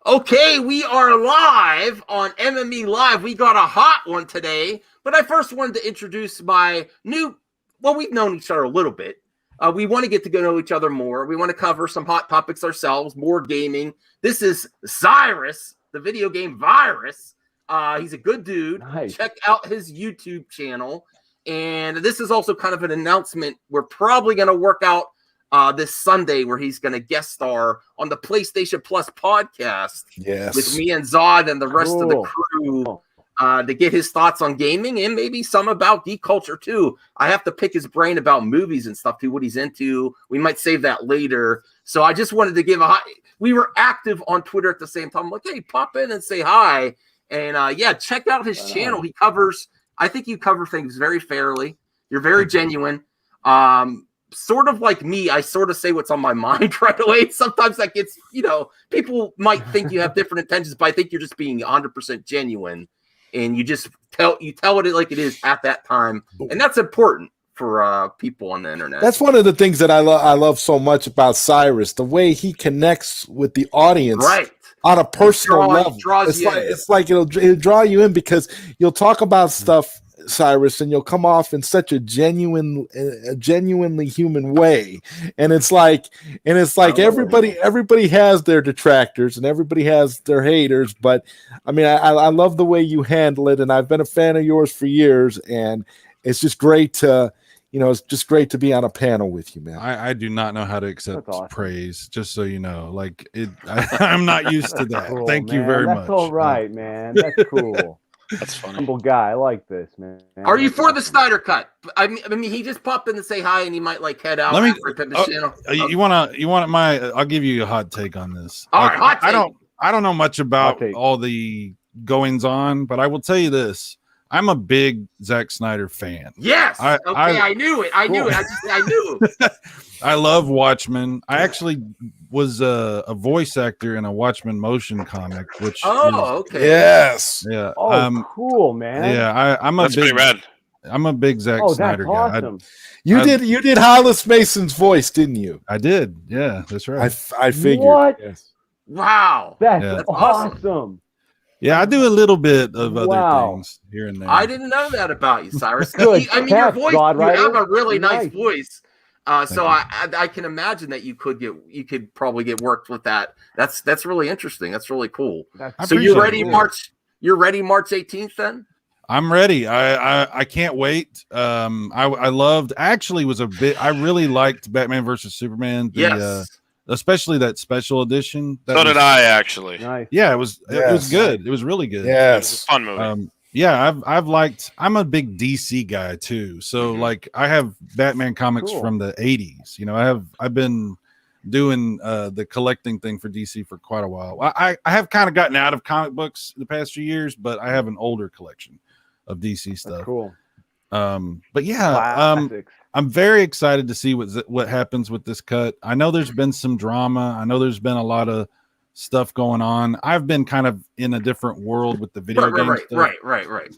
Okay, we are live on MME Live. We got a hot one today, but I first wanted to introduce my new, well, we've known each other a little bit. We want to get to know each other more. We want to cover some hot topics ourselves, more gaming. This is Cyrus, the video game virus. He's a good dude. Nice. Check out his YouTube channel. And this is also kind of an announcement. We're probably going to work out this Sunday where he's going to guest star on the PlayStation Plus podcast with me and Zod and the rest of the crew to get his thoughts on gaming and maybe some about geek culture too. I have to pick his brain about movies and stuff too, what he's into. We might save that later. So I just wanted to give a hi. We were active on Twitter at the same time. I'm like, hey, pop in and say hi. And yeah, check out his channel. He covers, I think you cover things very fairly. You're very genuine. Sort of like me, I sort of say what's on my mind right away. Sometimes that gets, people might think you have different intentions, but I think you're just being 100% genuine, and you just tell it like it is at that time, and that's important for people on the internet. That's one of the things that I love so much about Cyrus, the way he connects with the audience, right, on a personal level. It's like it'll draw you in because you'll talk about stuff, Cyrus, and you'll come off in such a genuinely human way, and it's like everybody has their detractors and everybody has their haters, but I mean, I love the way you handle it, and I've been a fan of yours for years, and it's just great to be on a panel with you, man. I do not know how to accept praise, just so you know. Like I'm not used to that. Cool, Thank you very much. That's all right, man. That's cool. That's funny. Humble guy. I like this, man. Are you for the Snyder cut? I mean, he just popped in to say hi, and he might head out. You want my? I'll give you a hot take on this. All right, hot take. I don't know much about all the goings on, but I will tell you this: I'm a big Zack Snyder fan. Yes. I knew it. I knew. I love Watchmen. I actually was a voice actor in a Watchmen motion comic, which yes. Yeah. Cool, man. Yeah, That's pretty rad. I'm a big Zack Snyder awesome. guy. You did Hollis Mason's voice, didn't you? I did. Yeah, that's right. I figured. What? Yes. Wow. That's awesome. Yeah, I do a little bit of other things here and there. I didn't know that about you, Cyrus. Good. I mean, your voice, you have a really nice Nice. voice. So I can imagine that you could probably get worked with that. That's really interesting. That's really cool. So you're ready March 18th then? I'm ready. I can't wait. I really liked Batman versus Superman. Especially that special edition. So did I, actually. Nice. Yeah, it was good. It was really good. Yes. It was a fun movie. I'm a big DC guy too. So like I have Batman comics from the 80s. I've been doing the collecting thing for DC for quite a while. I have kind of gotten out of comic books the past few years, but I have an older collection of DC stuff. That's cool. But yeah, I'm very excited to see what happens with this cut. I know there's been some drama. I know there's been a lot of stuff going on. I've been kind of in a different world with the video game stuff. Right.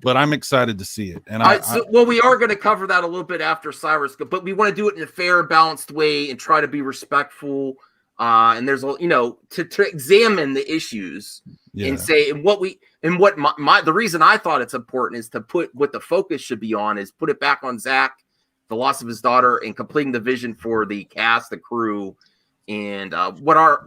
But I'm excited to see it. And we are going to cover that a little bit after Cyrus, but we want to do it in a fair, balanced way and try to be respectful. And there's to examine the issues and say the reason I thought it's important is to put what the focus should be on is put it back on Zach, the loss of his daughter, and completing the vision for the cast, the crew, and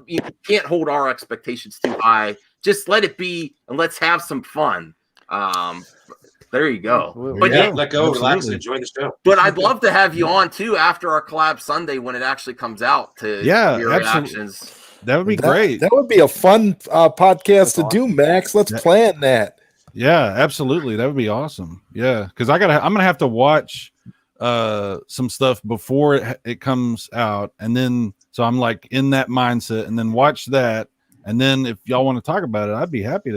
you can't hold our expectations too high. Just let it be, and let's have some fun. There you go. But let go, relax, and enjoy the show. But I'd love to have you on too after our collab Sunday when it actually comes out to your reactions. That would be great. That would be a fun podcast to do, Max. Let's plan that. Yeah, absolutely. That would be awesome. Yeah, because I'm gonna have to watch some stuff before it comes out, and then so I'm like in that mindset, and then watch that, and then if y'all want to talk about it, I'd be happy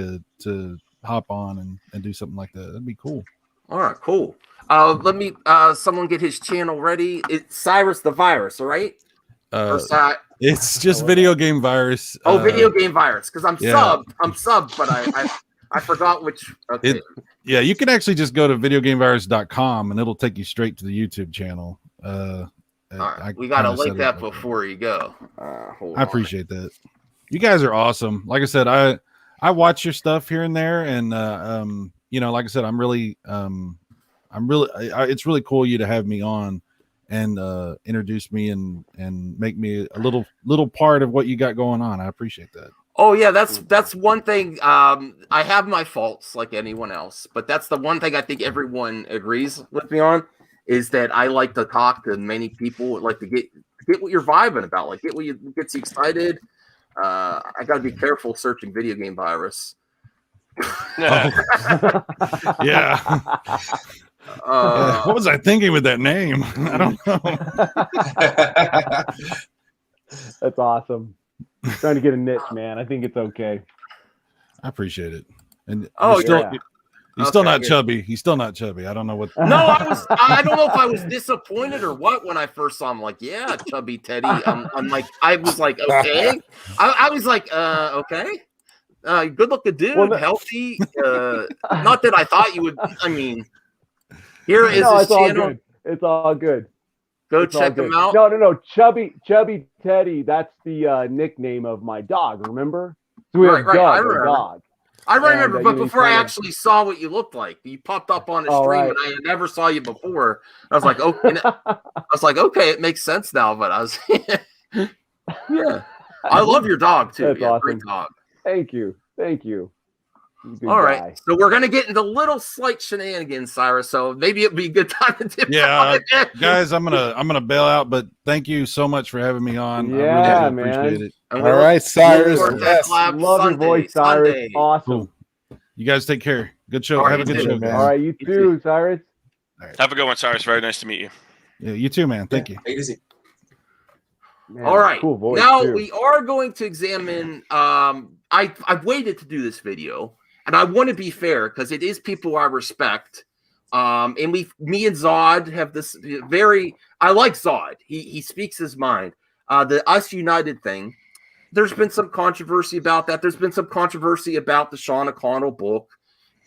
to hop on and do something like that. That'd be cool. All right, cool. Let me someone get his channel ready. It's Cyrus the Virus, all right? It's just Video Game Virus. Video Game Virus, because I'm subbed, but I forgot which. Okay. You can actually just go to videogamevirus.com and it'll take you straight to the YouTube channel. All right, we got to link that before you go. I appreciate that. You guys are awesome. Like I said, I watch your stuff here and there, and like I said, it's really cool you to have me on and introduce me and make me a little part of what you got going on. I appreciate that. Oh yeah, that's one thing. I have my faults like anyone else, but that's the one thing I think everyone agrees with me on is that I like to talk to many people, like to get what you're vibing about, like get what gets you excited. I got to be careful searching video game virus. Yeah. What was I thinking with that name? I don't know. That's awesome. Trying to get a niche, man. I think it's okay. I appreciate it. And he's still not chubby. He's still not chubby. I don't know what. No, I don't know if I was disappointed or what when I first saw him. Like, yeah, chubby Teddy. I'm like, I was like, okay. I was like, okay. Good looking dude, healthy. Not that I thought you would. I mean, here is his channel. It's all good. Go check him out. No. Chubby Teddy. That's the nickname of my dog. Remember? So we have I remember. Dog. I remember, but before I actually saw what you looked like, you popped up on a stream, and I never saw you before. I was like, okay. It makes sense now. But I was, yeah. I love your dog too. That's awesome. Great dog. Thank you. All right, so we're gonna get into little slight shenanigans, Cyrus. So maybe it'd be a good time to dip. Yeah, guys, I'm gonna bail out, but thank you so much for having me on. Yeah, I really appreciate it. All right, Cyrus. Yes. Love your voice, Cyrus. Sunday. Awesome. Cool. You guys take care. Good show. Have a good show, man. All right, you too, Cyrus. All right. Have a good one, Cyrus. Very nice to meet you. Yeah, you too, man. Thank you. Easy. Man, all right. Cool voice now too. we are going to examine. I've waited to do this video, and I want to be fair because it is people I respect. And me and Zod have this very. I like Zod. He speaks his mind. The Us United thing. There's been some controversy about that. There's been some controversy about the Sean O'Connell book.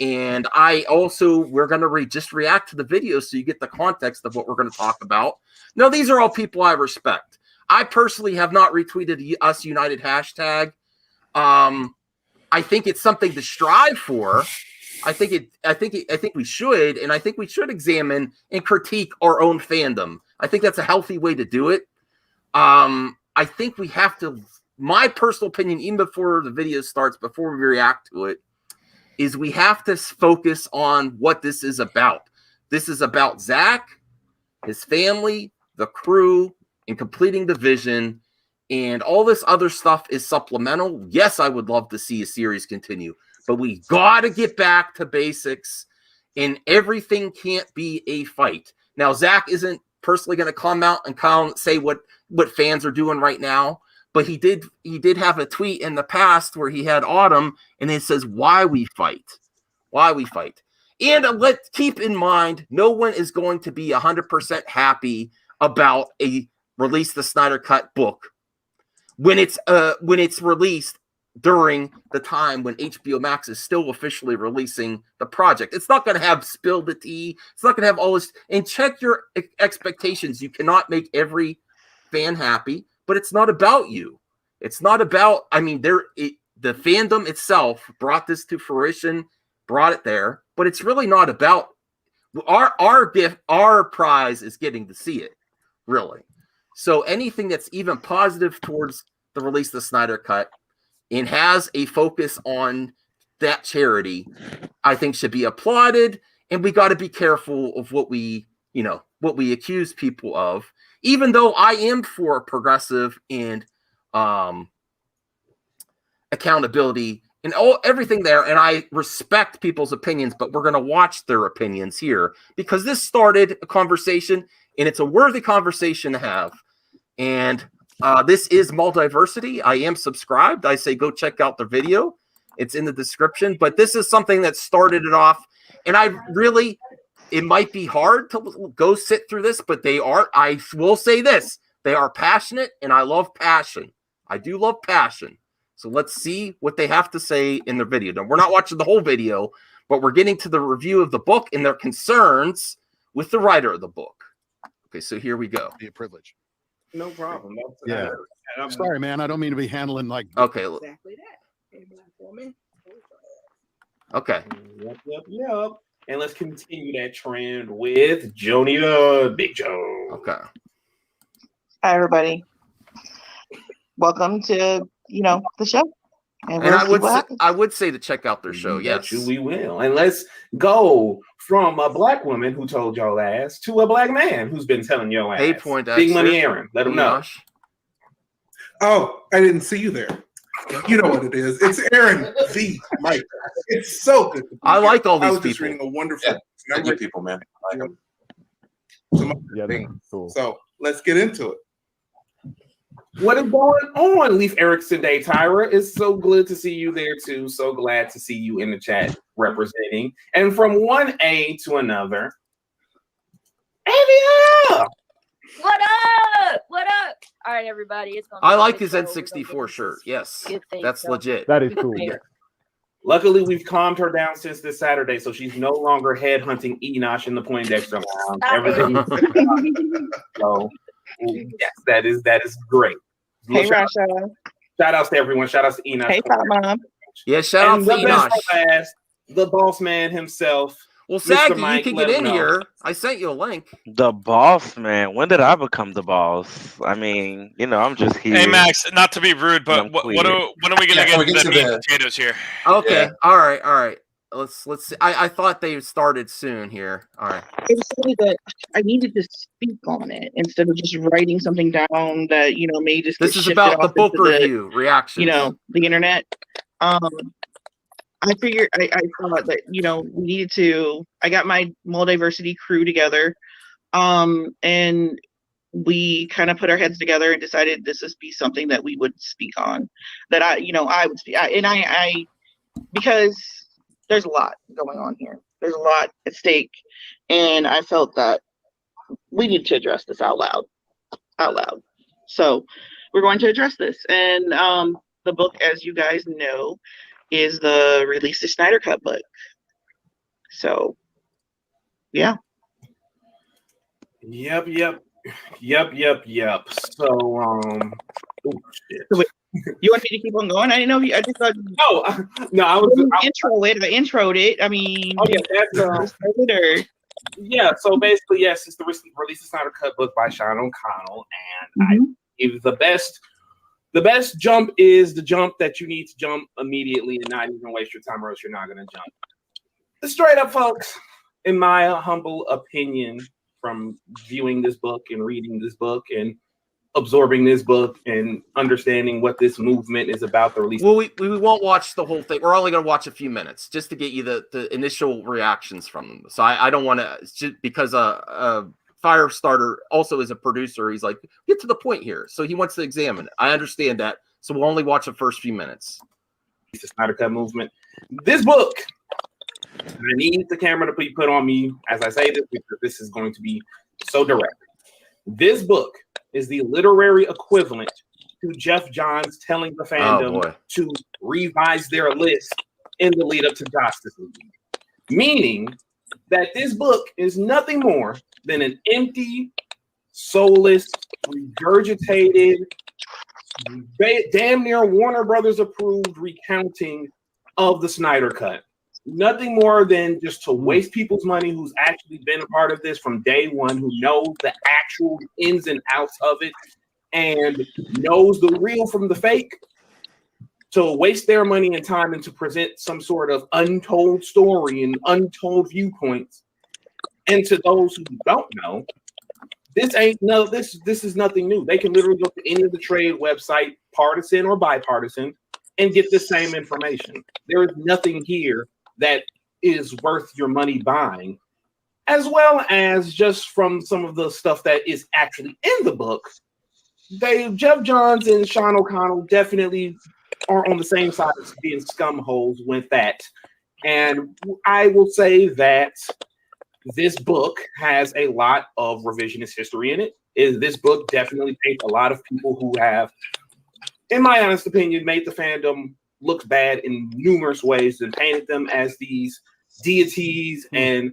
And we're going to just react to the video so you get the context of what we're going to talk about. Now, these are all people I respect. I personally have not retweeted the Us United hashtag. I think it's something to strive for. I think we should, and I think we should examine and critique our own fandom. I think that's a healthy way to do it. I think we have to, my personal opinion, even before the video starts, before we react to it, is we have to focus on what this is about. This is about Zach, his family, the crew, and completing the vision, and all this other stuff is supplemental. Yes, I would love to see a series continue, but we got to get back to basics, and everything can't be a fight. Now, Zach isn't personally going to come out and say what fans are doing right now, but he did have a tweet in the past where he had Autumn, and it says, why we fight. And let's keep in mind, no one is going to be 100% happy about a Release the Snyder Cut book when it's released during the time when HBO Max is still officially releasing the project. It's not going to have spill the tea. It's not going to have all this. And check your expectations. You cannot make every fan happy, but it's not about you. It's not about, the fandom itself brought this to fruition, brought it there, but it's really not about our gift. Our prize is getting to see it, really. So anything that's even positive towards the Release the Snyder Cut and has a focus on that charity, I think should be applauded. And we got to be careful of what we accuse people of, even though I am for progressive and accountability and everything there. And I respect people's opinions, but we're going to watch their opinions here because this started a conversation and it's a worthy conversation to have. And this is Multiversity. I am subscribed. I say go check out the video. It's in the description. But this is something that started it off. And it might be hard to go sit through this, but I will say this. They are passionate, and I love passion. I do love passion. So let's see what they have to say in their video. Now, we're not watching the whole video, but we're getting to the review of the book and their concerns with the writer of the book. Okay, so here we go. Be a privilege. No problem. Yeah. I'm sorry, man. I don't mean to be handling like. Okay. Exactly that. Hey, Black woman. Okay. Yep. And let's continue that trend with Joni the Big Joe. Okay. Hi, everybody. Welcome to the show. And I would say to check out their show. Yes, we will. And let's go from a black woman who told y'all ass to a black man who's been telling y'all ass. Hey, point Big Money Aaron. Let him know. Oh, I didn't see you there. You know what it is. It's Aaron V. Mike. It's so good. I like all these people. I was just reading a wonderful number of people, man. I like them. Cool. So let's get into it. What is going on, Leif Erikson Day Tyra? It's so good to see you there too. So glad to see you in the chat representing. And from one A to another, Avia! What up? What up? All right, everybody. It's I like his N64 shirt. Yes, that's legit. That is cool. Luckily, we've calmed her down since this Saturday, so she's no longer headhunting Enosh in the Poindexter Lounge. Everything. So, yes, that is great. Hey, Rasha. Shout outs to everyone. Shout outs to Enosh. Hey, Pop Mom. Yeah, shout out to Enosh. The boss man himself. Well, Saggy, you can get in here. I sent you a link. The boss, man. When did I become the boss? I mean, I'm just here. Hey, Max, not to be rude, but when are we going to get the meat and potatoes here? Okay. Yeah. All right. Let's see. I thought they started soon here. All right. It was something that I needed to speak on it instead of just writing something down that, may just. This is about the book review reactions. The internet. I figured I thought that we needed to. I got my Muldiversity crew together, and we kind of put our heads together and decided this would be something that we would speak on. That I would speak, I because there's a lot going on here. There's a lot at stake, and I felt that we need to address this out loud. So we're going to address this, and the book, as you guys know, is the Release the Snyder Cut book. So, yeah. Yep. So, oh shit. So wait, you want me to keep on going? I didn't know. I just thought. No. I introed it. I mean. Oh yeah, that's Yeah. So basically, yes, it's the Release the Snyder Cut book by Sean O'Connell, and I give the best. The best jump is the jump that you need to jump immediately and not even waste your time, or else you're not going to jump. Straight up, folks, in my humble opinion, from viewing this book and reading this book and absorbing this book and understanding what this movement is about, the release. Well, we won't watch the whole thing. We're only going to watch a few minutes just to get you the initial reactions from them. So I don't want to, because Firestarter also is a producer. He's like, get to the point here. So he wants to examine it. I understand that. So we'll only watch the first few minutes. The Snyder Cut movement. This book, I need the camera to be put on me as I say this, because this is going to be so direct. This book is the literary equivalent to Jeff Johns telling the fandom to revise their list in the lead up to Justice League. Meaning that this book is nothing more than an empty, soulless, regurgitated, damn near Warner Brothers approved recounting of the Snyder Cut. Nothing more than just to waste people's money who's actually been a part of this from day one, who knows the actual ins and outs of it and knows the real from the fake, to waste their money and time and to present some sort of untold story and untold viewpoints. And to those who don't know, this is nothing new. They can literally go to any of the trade website, partisan or bipartisan, and get the same information. There is nothing here that is worth your money buying, as well as just from some of the stuff that is actually in the book. Jeff Johns and Sean O'Connell definitely are on the same side as being scumholes with that. And I will say that this book has a lot of revisionist history in it. This book definitely paints a lot of people who have, in my honest opinion, made the fandom look bad in numerous ways and painted them as these deities and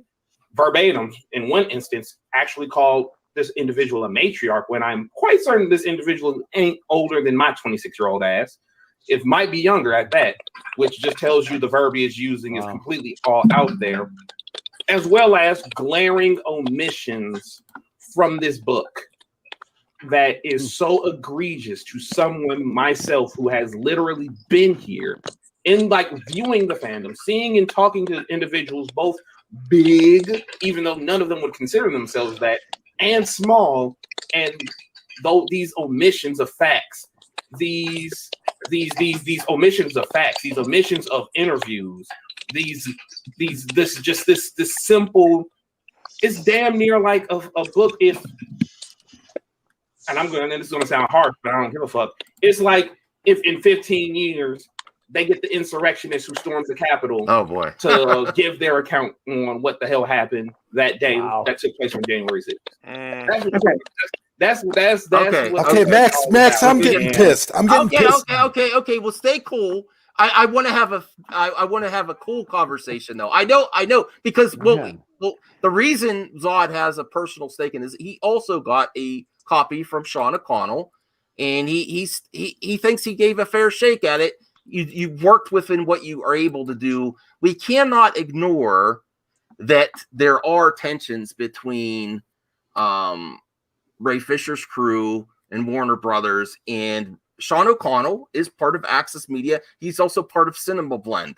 verbatim, in one instance, actually called this individual a matriarch when I'm quite certain this individual ain't older than my 26-year-old ass. It might be younger at that, which just tells you the verbiage using is completely all out there, as well as glaring omissions from this book that is so egregious to someone myself who has literally been here in like viewing the fandom, seeing and talking to individuals both big, even though none of them would consider themselves that, and small, and though these omissions of facts, these omissions of facts, these omissions of interviews, this simple, it's damn near like a book if, and this is gonna sound harsh, but I don't give a fuck. It's like if in 15 years they get the insurrectionists who stormed the Capitol to give their account on what the hell happened that day that took place on January 6th. That's okay. Okay, Max, I'm getting pissed. I'm getting pissed. Okay. Well, stay cool. I want to have a cool conversation though. I know because the reason Zod has a personal stake in this, he also got a copy from Sean O'Connell, and he thinks he gave a fair shake at it. You worked within what you are able to do. We cannot ignore that there are tensions between Ray Fisher's crew and Warner Brothers, and Sean O'Connell is part of Access Media. He's also part of Cinema Blend.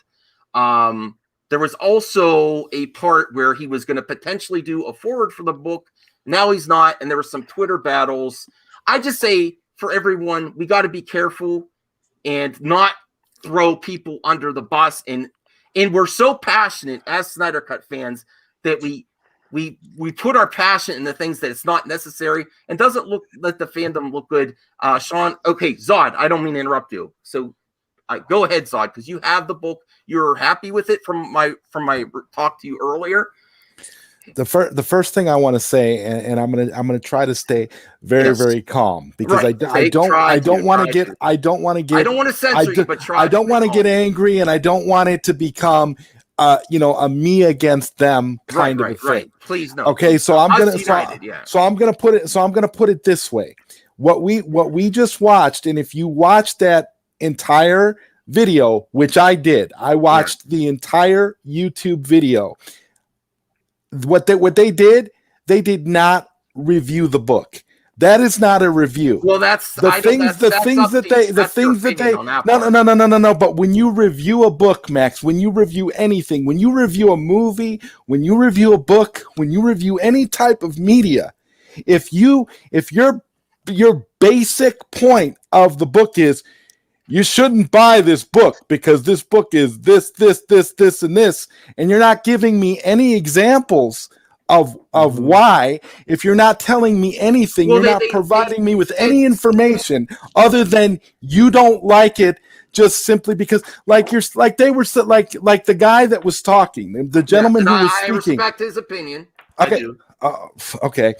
There was also a part where he was going to potentially do a forward for the book. Now he's not, and there were some Twitter battles. I just say for everyone, we got to be careful and not throw people under the bus. And we're so passionate as Snyder Cut fans that we put our passion in the things that it's not necessary and doesn't let the fandom look good. Sean, okay, Zod, I don't mean to interrupt you. So go ahead, Zod, because you have the book. You're happy with it from my talk to you earlier. The first thing I want to say, and I'm gonna try to stay very calm because I don't want to censor you, but I don't want to get angry, and I don't want it to become a me against them kind of a thing. Right. Please no. Okay, so I'm gonna put it this way. What we just watched, and if you watched that entire video, which I did, I watched the entire YouTube video. What they did not review the book. That is not a review. Well, that's the things that they no. But when you review a book, Max, when you review anything, when you review a movie, when you review a book, when you review any type of media, if your basic point of the book is you shouldn't buy this book because this book is this, and this, and you're not giving me any examples of why, if you're not telling me anything, you're not providing me with any information other than you don't like it just simply because like the guy that was talking, the gentleman who was speaking. I respect his opinion. Okay. Okay.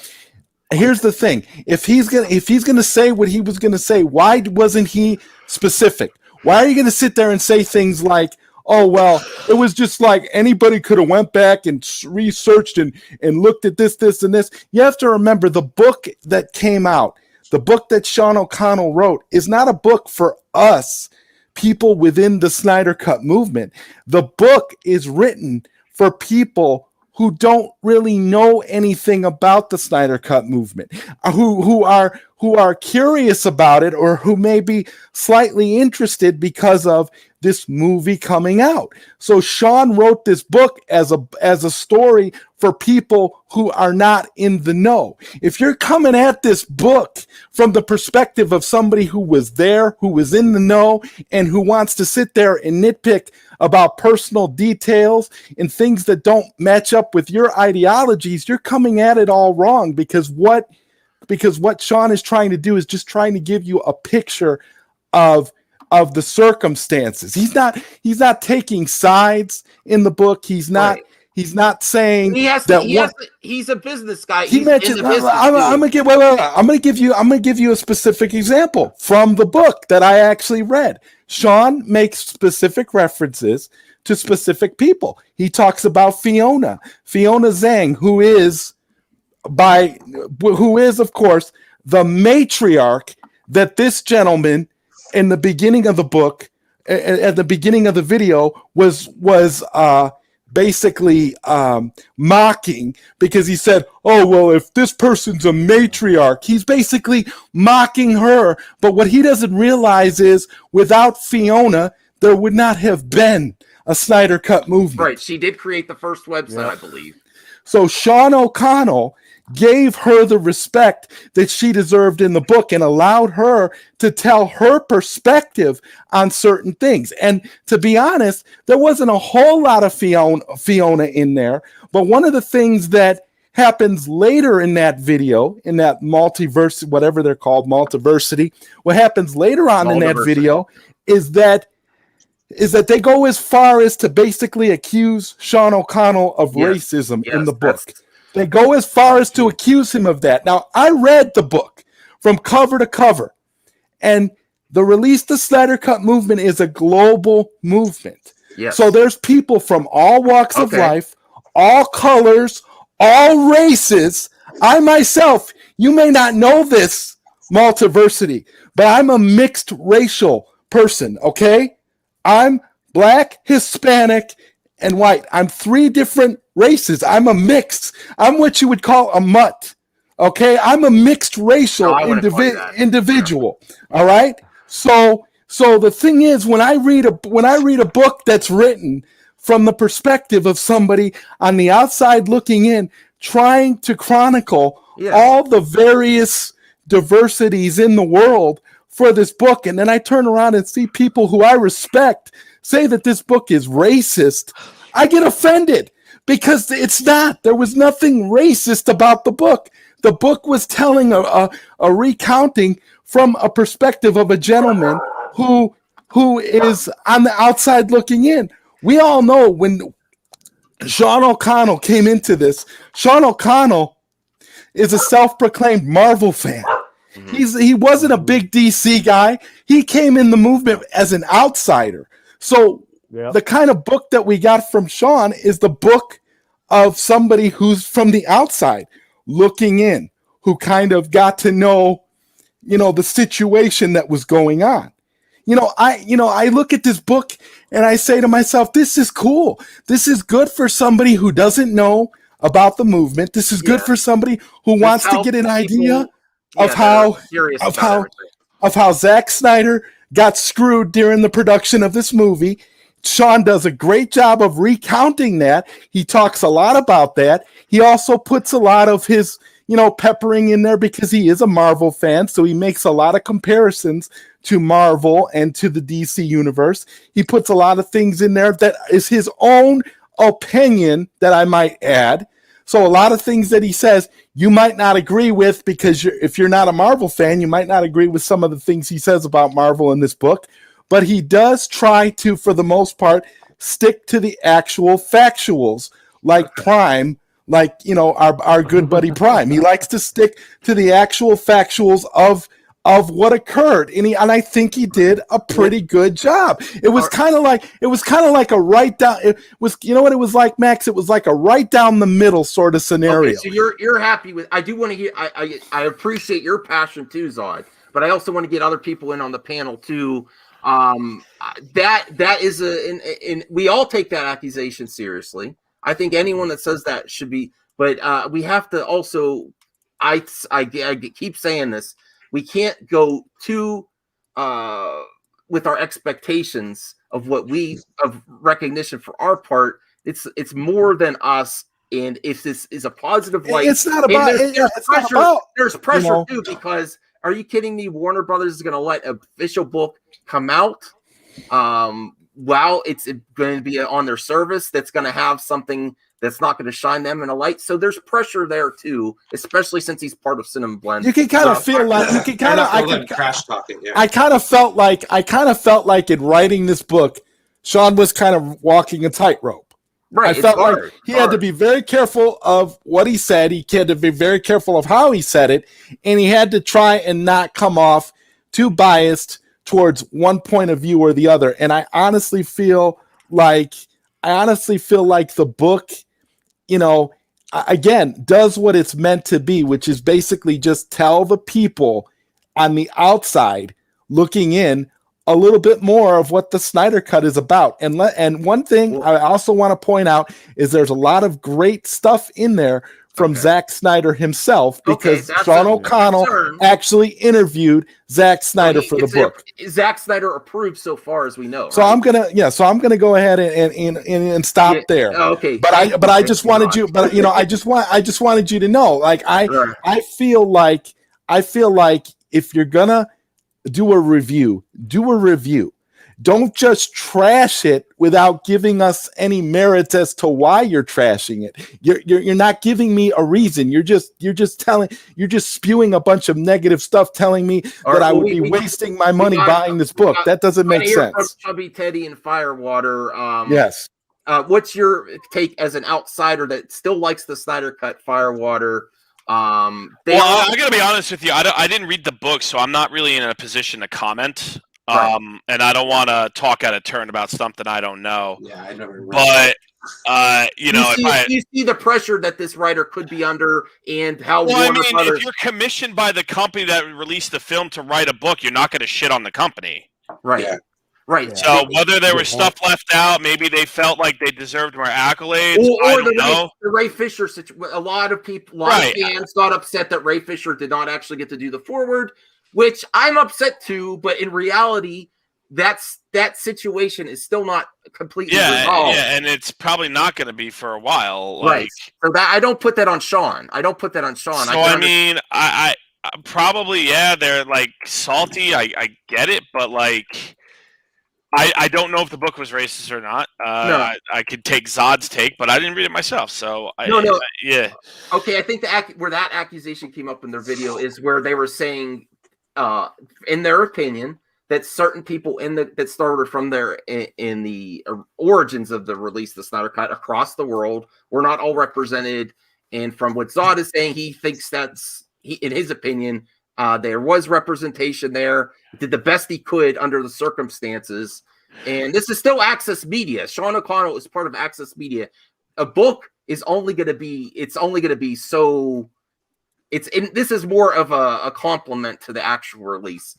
Here's the thing. If he's gonna say what he was gonna say, why wasn't he specific? Why are you gonna sit there and say things like, oh, well, it was just like anybody could have went back and researched and looked at this, and this. You have to remember the book that came out, the book that Sean O'Connell wrote is not a book for us, people within the Snyder Cut movement. The book is written for people who don't really know anything about the Snyder Cut movement, who are curious about it, or who may be slightly interested because of this movie coming out. So Sean wrote this book as a story for people who are not in the know. If you're coming at this book from the perspective of somebody who was there, who was in the know, and who wants to sit there and nitpick about personal details and things that don't match up with your ideologies, you're coming at it all wrong, because what Sean is trying to do is just trying to give you a picture of the circumstances. He's not taking sides in the book. He's not saying he's a business guy. He mentioned. I'm gonna give you a specific example from the book that I actually read. Sean makes specific references to specific people. He talks about Fiona Zhang, who is who is, of course, the matriarch that this gentleman in the beginning of the book, at the beginning of the video, was basically mocking, because he said, oh, well, if this person's a matriarch, he's basically mocking her. But what he doesn't realize is without Fiona, there would not have been a Snyder Cut movement. Right. She did create the first website, I believe. So Sean O'Connell gave her the respect that she deserved in the book and allowed her to tell her perspective on certain things. And to be honest, there wasn't a whole lot of Fiona in there. But one of the things that happens later in that video, in that multiverse, whatever they're called, multiversity, what happens later on in that video is that they go as far as to basically accuse Sean O'Connell of racism in the book. They go as far as to accuse him of that. Now, I read the book from cover to cover, and the Release the Snyder Cut movement is a global movement. Yes. So there's people from all walks of life, all colors, all races. I myself, you may not know this, multiversity, but I'm a mixed racial person, okay? I'm black, Hispanic, and white. I'm 3 different races. I'm a mix. I'm what you would call a mutt. Okay, I'm a mixed racial individual. All right. So the thing is, when I read a book that's written from the perspective of somebody on the outside looking in, trying to chronicle all the various diversities in the world for this book, and then I turn around and see people who I respect say that this book is racist, I get offended, because it's not. There was nothing racist about the book. The book was telling a recounting from a perspective of a gentleman who is on the outside looking in. We all know when Sean O'Connell came into this, Sean O'Connell is a self-proclaimed Marvel fan. He wasn't a big DC guy. He came in the movement as an outsider. So the kind of book that we got from Sean is the book of somebody who's from the outside looking in, who kind of got to know, the situation that was going on. I look at this book and I say to myself, this is cool. This is good for somebody who doesn't know about the movement. This is good for somebody who wants to get an idea of how Zack Snyder got screwed during the production of this movie. Sean does a great job of recounting that. He talks a lot about that. He also puts a lot of his, peppering in there because he is a Marvel fan. So he makes a lot of comparisons to Marvel and to the DC universe. He puts a lot of things in there that is his own opinion, that I might add. So a lot of things that he says you might not agree with, because if you're not a Marvel fan, you might not agree with some of the things he says about Marvel in this book. But he does try to, for the most part, stick to the actual factuals, like Prime, like, our good buddy Prime. He likes to stick to the actual factuals of what occurred, and I think he did a pretty good job. It was kind of like a right down. It was, what it was like, Max. It was like a right down the middle sort of scenario. Okay, so you're happy with? I do want to hear. I appreciate your passion too, Zod, but I also want to get other people in on the panel too. That is and we all take that accusation seriously. I think anyone that says that should be, but we have to also. I keep saying this. We can't go too with our expectations of of recognition for our part. It's more than us. And if this is a positive light, it's not about. There's pressure too, because are you kidding me? Warner Brothers is going to let an official book come out. While it's going to be on their service, that's going to have something that's not going to shine them in a light. So there's pressure there too, especially since he's part of Cinema Blend. You can kind of feel like you can kind of crash talking. Yeah. I kind of felt like in writing this book, Sean was kind of walking a tightrope. Right. I felt like he had to be very careful of what he said. He had to be very careful of how he said it, and he had to try and not come off too biased towards one point of view or the other. And I honestly feel like the book, again, does what it's meant to be, which is basically just tell the people on the outside looking in a little bit more of what the Snyder Cut is about. And one thing I also want to point out is there's a lot of great stuff in there from Zack Snyder himself, because Sean O'Connell actually interviewed Zack Snyder for the book. Zack Snyder approved so far as we know. So right? I'm gonna go ahead and stop there. Okay. But I just wanted you, but I just wanted you to know, like I feel like if you're gonna do a review. Don't just trash it without giving us any merits as to why you're trashing it. You're not giving me a reason. You're just spewing a bunch of negative stuff, telling me that I would be wasting my money buying this book. That doesn't make sense. Chubby Teddy and Firewater. Yes. What's your take as an outsider that still likes the Snyder Cut, Firewater? I gotta be honest with you. I didn't read the book, so I'm not really in a position to comment. And I don't want to talk out of turn about something I don't know. Yeah, I never read but you see the pressure that this writer could be under, and how if you're commissioned by the company that released the film to write a book, you're not going to shit on the company, right? Yeah. Right. So whether there was stuff left out, maybe they felt like they deserved more accolades. Or the Ray Fisher situation. A lot of people, of fans got upset that Ray Fisher did not actually get to do the foreword, which I'm upset too. But in reality, that situation is still not completely resolved. Yeah, and it's probably not going to be for a while. Right. So that I don't put that on Sean. So I probably they're like salty. I get it, but like. I don't know if the book was racist or not. No. I could take Zod's take, but I didn't read it myself. So yeah. Okay, I think where that accusation came up in their video is where they were saying, in their opinion, that certain people that started from there in the origins of the release, the Snyder Cut across the world, were not all represented. And from what Zod is saying, he thinks in his opinion. There was representation there. He did the best he could under the circumstances. And this is still Access Media. Sean O'Connell is part of Access Media. A book is only going to be so. This is more of a compliment to the actual release.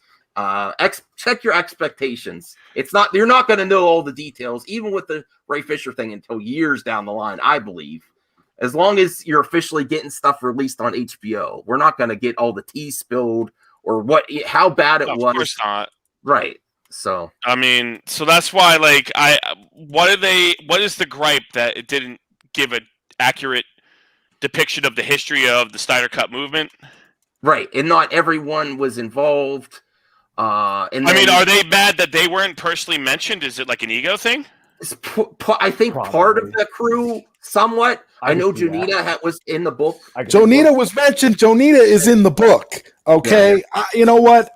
Check your expectations. It's not. You're not going to know all the details, even with the Ray Fisher thing, until years down the line, I believe. As long as you're officially getting stuff released on HBO, we're not going to get all the tea spilled or how bad it was. Of course not. Right. So I mean, so that's why, like, what is the gripe that it didn't give an accurate depiction of the history of the Snyder Cut movement? Right, and not everyone was involved. Are they mad that they weren't personally mentioned? Is it like an ego thing? I think part of the crew, somewhat. I know Jonita was in the book. Jonita was mentioned. Jonita is in the book. Okay. Yeah. You know what?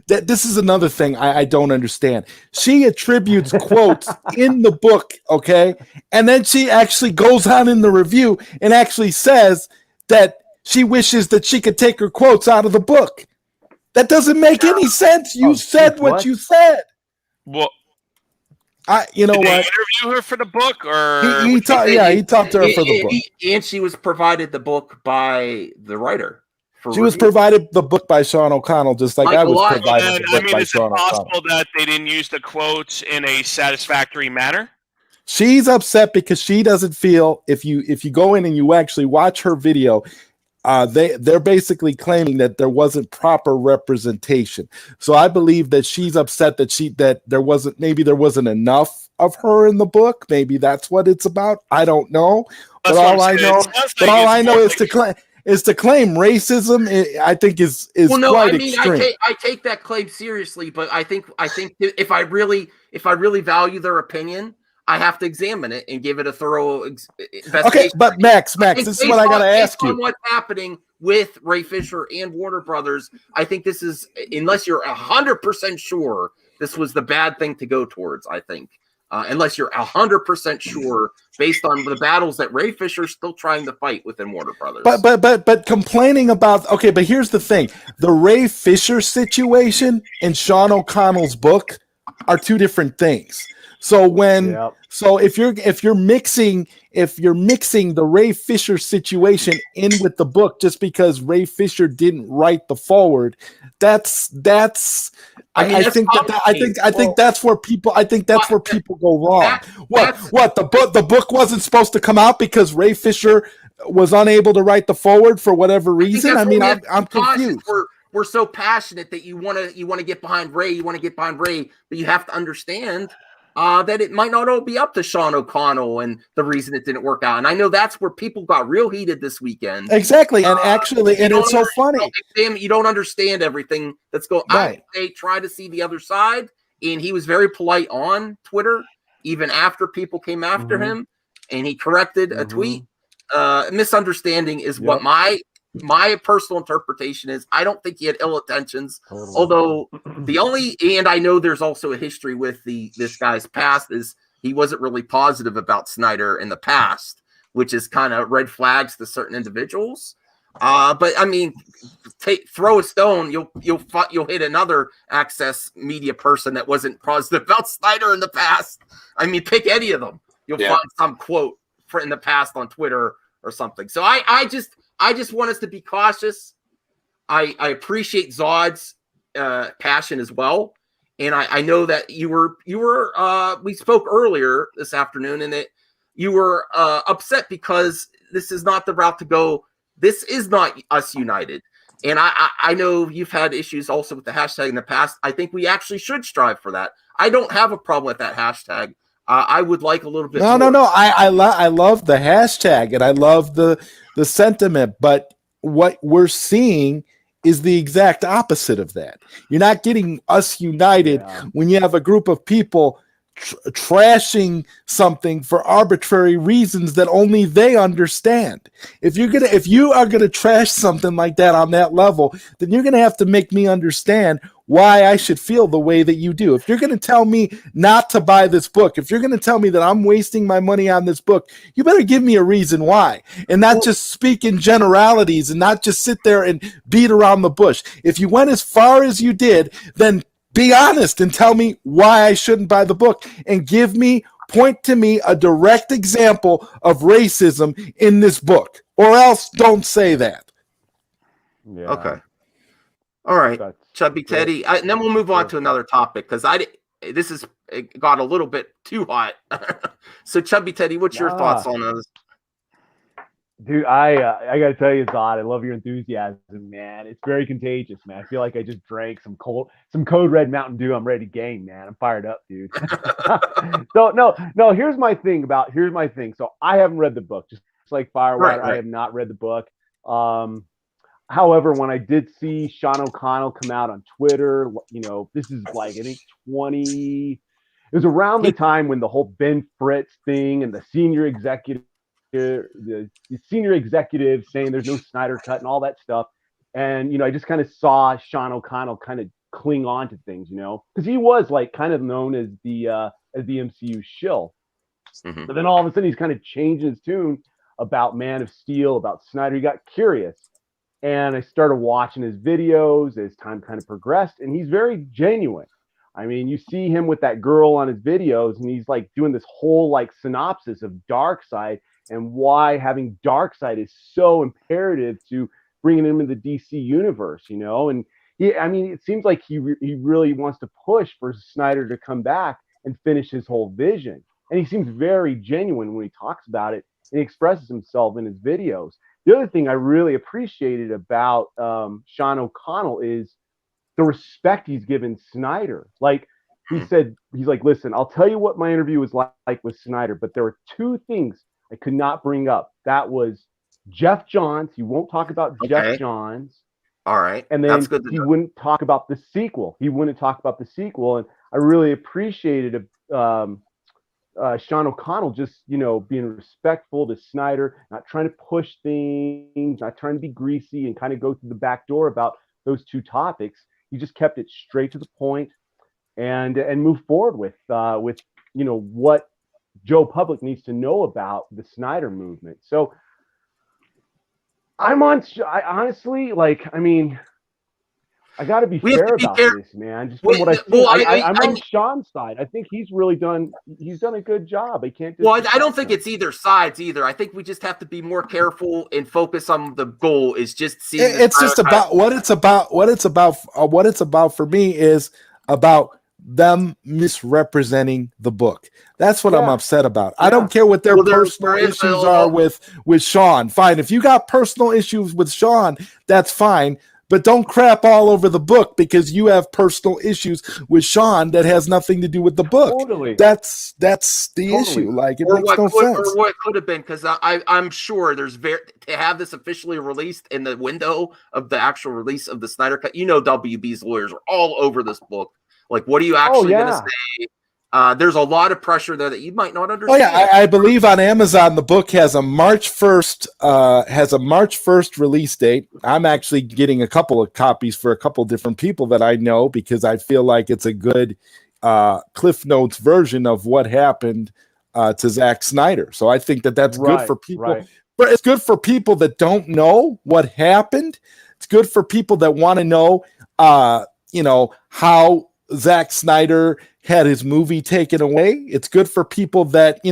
This is another thing I don't understand. She attributes quotes in the book. Okay. And then she actually goes on in the review and actually says that she wishes that she could take her quotes out of the book. That doesn't make any sense. You said what you said. Well, you know Did what? they interview her for the book, or he talked to her for the book, and she was provided the book by the writer. She was provided the book by Sean O'Connell, just like I was provided the book by Sean O'Connell. Is it possible that they didn't use the quotes in a satisfactory manner? She's upset because she doesn't feel if you go in and you actually watch her video. They're basically claiming that there wasn't proper representation. So I believe that she's upset that there wasn't enough of her in the book. Maybe that's what it's about. I don't know. But all I know is to claim racism. I think is quite extreme. I take that claim seriously, but I think if I really value their opinion, I have to examine it and give it a thorough investigation. Okay, but Max, this is what I got to ask you. What's happening with Ray Fisher and Warner Brothers? I think this is, unless you're 100% sure this was the bad thing to go towards. I think unless you're 100% sure, based on the battles that Ray Fisher's still trying to fight within Warner Brothers. But complaining about but here's the thing: the Ray Fisher situation and Sean O'Connell's book are two different things. So if you're mixing the Ray Fisher situation in with the book just because Ray Fisher didn't write the forward, I think that's where people go wrong. What the book wasn't supposed to come out because Ray Fisher was unable to write the forword for whatever reason? I mean, I'm confused. We're so passionate that you want to get behind Ray, but you have to understand that it might not all be up to Sean O'Connell and the reason it didn't work out. And I know that's where people got real heated this weekend. Exactly. And actually, and it's so funny. Sam, you don't understand everything that's going on. Right. They try to see the other side, and he was very polite on Twitter, even after people came after him, and he corrected a tweet. Misunderstanding is what my personal interpretation is. I don't think he had ill intentions, although and I know there's also a history with this guy's past is he wasn't really positive about Snyder in the past, which is kind of red flags to certain individuals. But I mean, throw a stone, you'll hit another Access Media person that wasn't positive about Snyder in the past. I mean, pick any of them, you'll find some quote in the past on Twitter or something. So I just want us to be cautious. I appreciate Zod's passion as well, and I know that you were we spoke earlier this afternoon, and that you were upset because this is not the route to go. This is not us united, and I know you've had issues also with the hashtag in the past. I think we actually should strive for that. I don't have a problem with that hashtag. I would like a little bit. No. I love the hashtag and I love the sentiment, but what we're seeing is the exact opposite of that. You're not getting us united when you have a group of people trashing something for arbitrary reasons that only they understand. If you are gonna trash something like that on that level, then you're gonna have to make me understand why I should feel the way that you do. If you're going to tell me not to buy this book, if you're going to tell me that I'm wasting my money on this book, you better give me a reason why, and not just speak in generalities and not just sit there and beat around the bush. If you went as far as you did, then be honest and tell me why I shouldn't buy the book, and point to me a direct example of racism in this book, or else don't say that. Yeah. Okay. All right. Chubby Teddy, and then we'll move on to another topic because it got a little bit too hot. So, Chubby Teddy, what's your thoughts on those? Dude, I got to tell you, Zod, I love your enthusiasm, man. It's very contagious, man. I feel like I just drank some Code Red Mountain Dew. I'm ready to game, man. I'm fired up, dude. So, no. Here's my thing. So, I haven't read the book, just like Firewater. Right. I have not read the book. However, when I did see Sean O'Connell come out on Twitter, this is like, I think it was around the time when the whole Ben Fritz thing and the senior executive saying there's no Snyder cut and all that stuff. And, I just kind of saw Sean O'Connell kind of cling on to things, because he was like kind of known as the MCU shill. Mm-hmm. But then all of a sudden he's kind of changing his tune about Man of Steel, about Snyder. He got curious. And I started watching his videos as time kind of progressed, and he's very genuine. I mean, you see him with that girl on his videos, and he's like doing this whole like synopsis of Darkseid and why having Darkseid is so imperative to bringing him into the DC universe, And it seems like he really wants to push for Snyder to come back and finish his whole vision. And he seems very genuine when he talks about it and he expresses himself in his videos. The other thing I really appreciated about Sean O'Connell is the respect he's given Snyder. Like he said, he's like, listen, I'll tell you what my interview was like with Snyder, but there were two things I could not bring up. That was Jeff Johns. He won't talk about Jeff Johns. All right. And then he wouldn't talk about the sequel. And I really appreciated Sean O'Connell just, being respectful to Snyder, not trying to push things, not trying to be greasy and kind of go through the back door about those two topics. He just kept it straight to the point and moved forward with what Joe Public needs to know about the Snyder movement. So I honestly, I got to be fair about this, man. Just from what I've seen, I'm on Sean's side. I think he's really done a good job. I can't. Well, I don't think it's either sides either. I think we just have to be more careful and focus on the goal. Is just seeing. It's just about what it's about. What it's about for me is about them misrepresenting the book. That's what I'm upset about. I don't care what their personal issues are with Sean. Fine, if you got personal issues with Sean, that's fine. But don't crap all over the book because you have personal issues with Sean that has nothing to do with the book. Totally. That's the issue. Like it makes no sense. Or what could have been, because I'm sure there's to have this officially released in the window of the actual release of the Snyder Cut. You know, WB's lawyers are all over this book. Like, what are you actually going to say? There's a lot of pressure there that you might not understand. Oh yeah, I believe on Amazon the book has a March 1st release date. I'm actually getting a couple of copies for a couple different people that I know because I feel like it's a good Cliff Notes version of what happened to Zack Snyder. So I think that's good for people. Right. But it's good for people that don't know what happened. It's good for people that want to know, how Zack Snyder had his movie taken away. It's good for people that,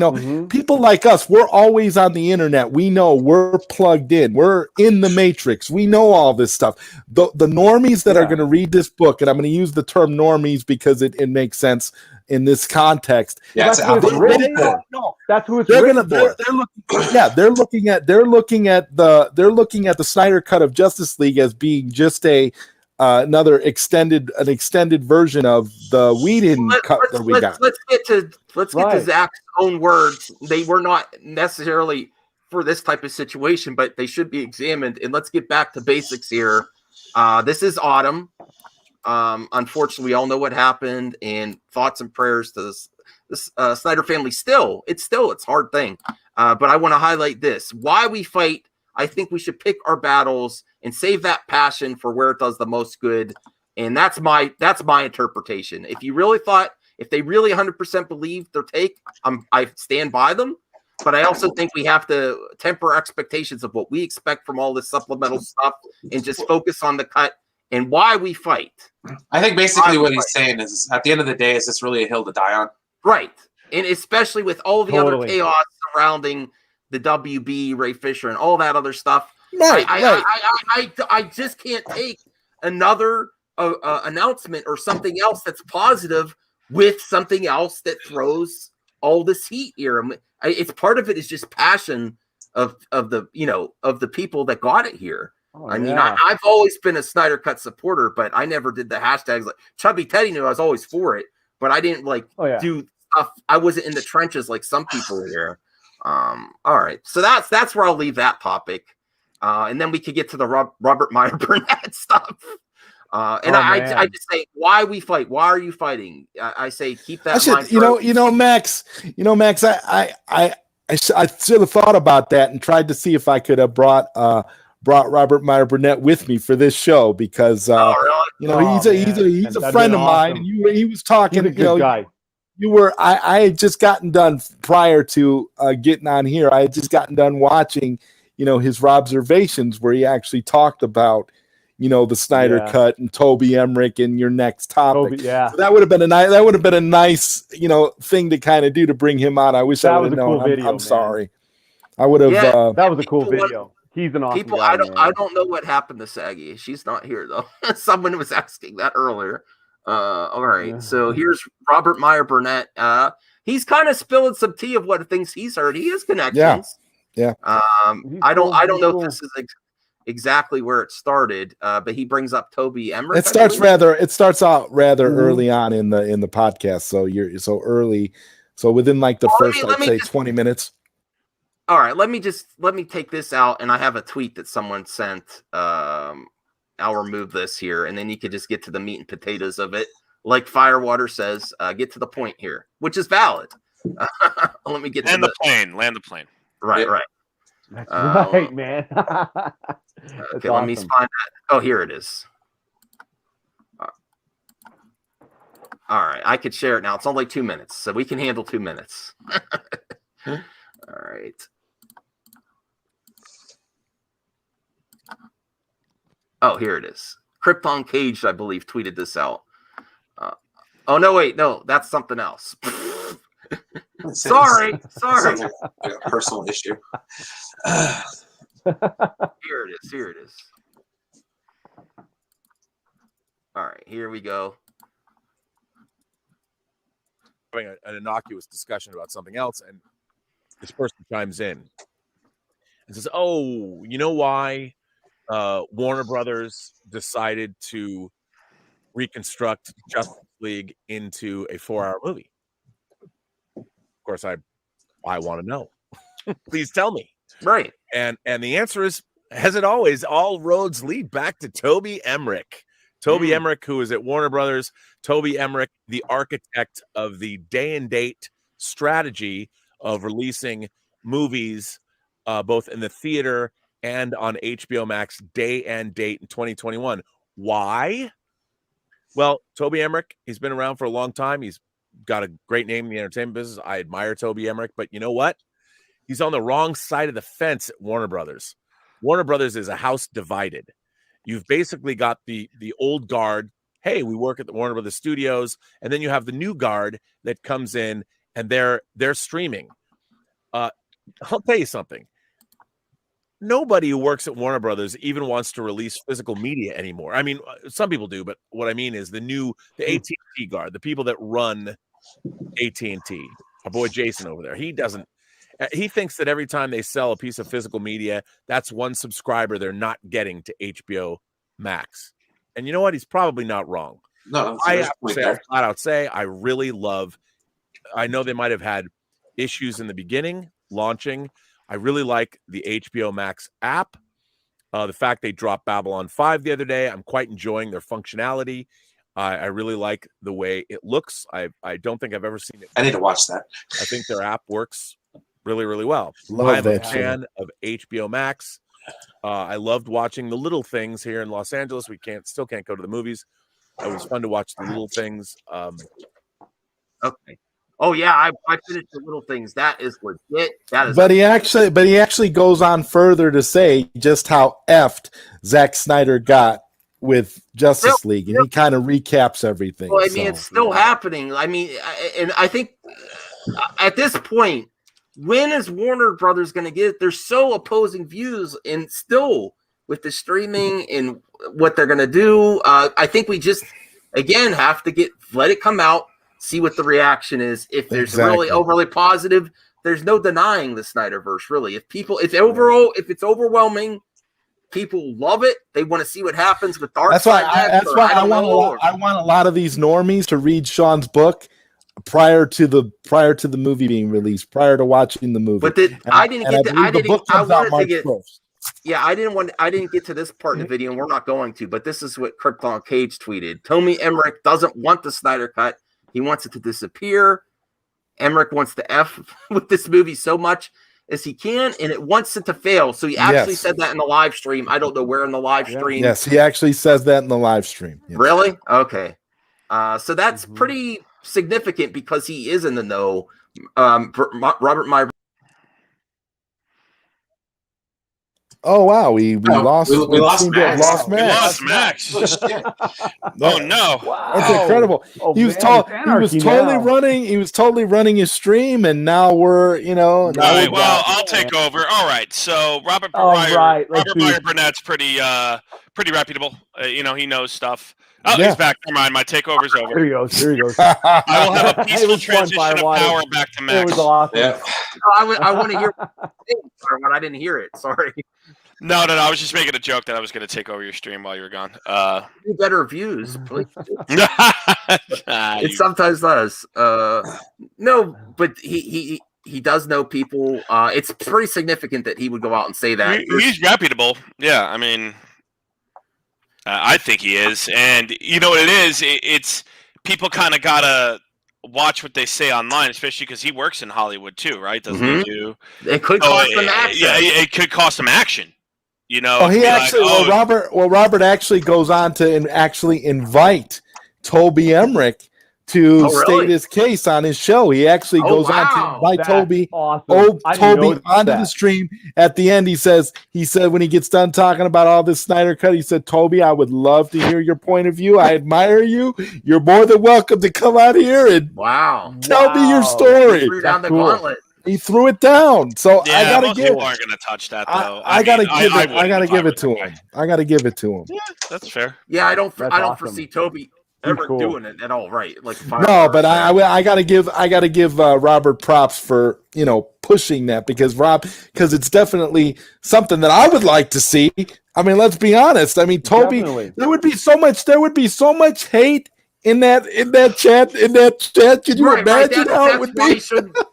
people like us, we're always on the internet. We know we're plugged in. We're in the matrix. We know all this stuff. The normies that are going to read this book, and I'm going to use the term normies because it makes sense in this context. Yeah, that's who it's written for. That's who it's written for. They're looking at the Snyder Cut of Justice League as being just another extended version of the Whedon cut that we got. Let's get to Zach's own words. They were not necessarily for this type of situation, but they should be examined. And let's get back to basics here. This is Autumn. Unfortunately, we all know what happened, and thoughts and prayers to this Snyder family. It's a hard thing. But I want to highlight this: why we fight. I think we should pick our battles and save that passion for where it does the most good. And that's my interpretation. If they really 100% believe their take, I stand by them. But I also think we have to temper expectations of what we expect from all this supplemental stuff and just focus on the cut and why we fight. I think basically what he's saying is, at the end of the day, is this really a hill to die on? Right. And especially with all the other chaos surrounding the WB, Ray Fisher, and all that other stuff. Right, I just can't take another announcement or something else that's positive with something else that throws all this heat here. It's part of it is just passion of the people that got it here. Mean, I've always been a Snyder Cut supporter, but I never did the hashtags. Like Chubby Teddy knew I was always for it, but I didn't do stuff. I wasn't in the trenches like some people were there. All right, so that's where I'll leave that topic, and then we could get to the Robert Meyer Burnett stuff. I just say, why we fight? Why are you fighting? I say keep that. Max. I should have thought about that and tried to see if I could have brought Robert Meyer Burnett with me for this show because he's a friend of mine, and he was talking. He's a good guy. I had just gotten done prior to getting on here. I had just gotten done watching, his observations where he actually talked about, the Snyder Cut and Toby Emmerich and your next topic. So that would have been a nice, thing to kind of do to bring him on. I wish I would have known. I'm sorry. I would have. That was a cool video. He's an awesome guy. I don't know what happened to Saggy. She's not here though. Someone was asking that earlier. All right, so here's Robert Meyer Burnett. He's kind of spilling some tea of what things he's heard. He has connections. Yeah. I don't know if this is exactly where it started, but he brings up Toby Emmerich. It starts out rather early on in the podcast. So you're so early. So within like the first, I'd say 20 minutes. All right, let me take this out, and I have a tweet that someone sent. I'll remove this here, and then you could just get to the meat and potatoes of it. Like Firewater says, get to the point here, which is valid. Let me get land the plane. Right. That's right, man. Okay, let me find that. Oh, here it is. All right, I could share it now. It's only 2 minutes, so we can handle 2 minutes. All right. Oh, here it is. Krypton Cage, I believe, tweeted this out. Oh no, wait, no, that's something else. Sorry. Sounds like a personal issue. Here it is. All right, here we go. Having an innocuous discussion about something else, and this person chimes in and says, "Oh, you know why Warner Brothers decided to reconstruct Justice League into a 4-hour movie?" Of course, I want to know. Please tell me. Right. And the answer is, as it always, all roads lead back to Toby Emmerich. Toby Emmerich, who is at Warner Brothers. Toby Emmerich, the architect of the day and date strategy of releasing movies both in the theater and on HBO Max day and date in 2021. Why? Well, Toby Emmerich, he's been around for a long time. He's got a great name in the entertainment business. I admire Toby Emmerich, but you know what? He's on the wrong side of the fence at Warner Brothers. Warner Brothers is a house divided. You've basically got the old guard. Hey, we work at the Warner Brothers Studios, and then you have the new guard that comes in, and they're streaming. I'll tell you something. Nobody who works at Warner Brothers even wants to release physical media anymore. I mean, some people do, but what I mean is the AT&T guard, the people that run AT&T. Our boy Jason over there, he thinks that every time they sell a piece of physical media, that's one subscriber they're not getting to HBO Max. And you know what? He's probably not wrong. No, I flat out say I really love. I know they might have had issues in the beginning launching. I really like the HBO Max app. The fact they dropped Babylon 5 the other day, I'm quite enjoying their functionality. I really like the way it looks. I don't think I've ever seen it. I need to watch that. I think their app works really, really well. Love I'm a fan of HBO Max. I loved watching The Little Things here in Los Angeles. We still can't go to the movies. It was fun to watch The Little Things. Okay. Oh yeah, I finished The Little Things. That is legit. That is. But he actually goes on further to say just how effed Zack Snyder got with Justice League, and he kind of recaps everything. Well, I mean, it's still happening. I mean, I think at this point, when is Warner Brothers going to get it? They're so opposing views, and still with the streaming and what they're going to do, I think we just again have to let it come out. See what the reaction is. If there's really overly positive, there's no denying the Snyderverse. Really, if it's overwhelming, people love it. They want to see what happens with Dark. That's why I want a lot of these normies to read Sean's book prior to the movie being released, prior to watching the movie. But I didn't get to this part in the video, and we're not going to. But this is what Krypton Cage tweeted. Toby Emmerich doesn't want the Snyder Cut. He wants it to disappear. Emmerich wants to F with this movie so much as he can, and it wants it to fail. So he actually said that in the live stream. I don't know where in the live stream. Yes, he actually says that in the live stream. Yes. Really? Okay. So that's pretty significant because he is in the know. Robert Meyer. Oh wow, we lost Max. Max. We lost Max. Oh no! Wow. That's incredible. He was totally running his stream, and now we're I'll take over. All right. So Robert Meyer Burnett's pretty reputable. He knows stuff. Oh, he's back. Never mind. My takeover's over. Here he goes. I will have a peaceful transition of power back to Max. It was awesome. Yeah. I want to hear when I didn't hear it. Sorry. No. I was just making a joke that I was going to take over your stream while you were gone. Better views, please. It sometimes does. No, but he does know people. It's pretty significant that he would go out and say that. He's reputable. Yeah, I mean, I think he is. And you know what it is? It's people kind of got to watch what they say online, especially because he works in Hollywood too, right? Doesn't he do? It could cost him action. Yeah, it could cost him action. Robert actually goes on to actually invite Toby Emmerich to really? state his case on his show. He actually goes on to invite That's Toby, awesome. I didn't know Toby onto the that. stream. At the end, he said when he gets done talking about all this Snyder cut, he said, Toby, I would love to hear your point of view. I admire you. You're more than welcome to come out here and tell me your story. He threw down the gauntlet. He threw it down. So Yeah, I gotta most give. people aren't going to touch that though. I gotta give it. I wouldn't gotta if give were it to the him. guy. I gotta give it to him. Yeah, that's fair. Yeah, I don't awesome. foresee Toby ever cool. doing it at all. Right? Like No, but I gotta give Robert props for pushing that because it's definitely something that I would like to see. I mean, let's be honest. I mean, Toby, Definitely. there would be so much hate in that chat. Can you imagine how it would be?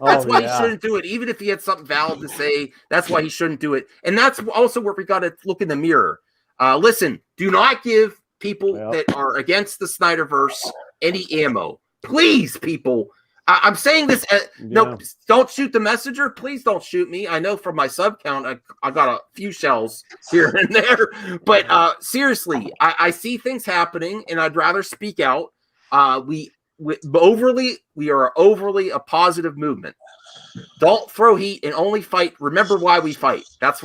That's why he shouldn't do it. Even if he had something valid to say, that's why he shouldn't do it. And that's also where we got to look in the mirror. Listen, do not give people that are against the Snyderverse any ammo. Please, people. I'm saying this. No, don't shoot the messenger. Please don't shoot me. I know from my sub count, I got a few shells here and there. But seriously, I see things happening, and I'd rather speak out. We are overly a positive movement. Don't throw heat and only fight. Remember why we fight. That's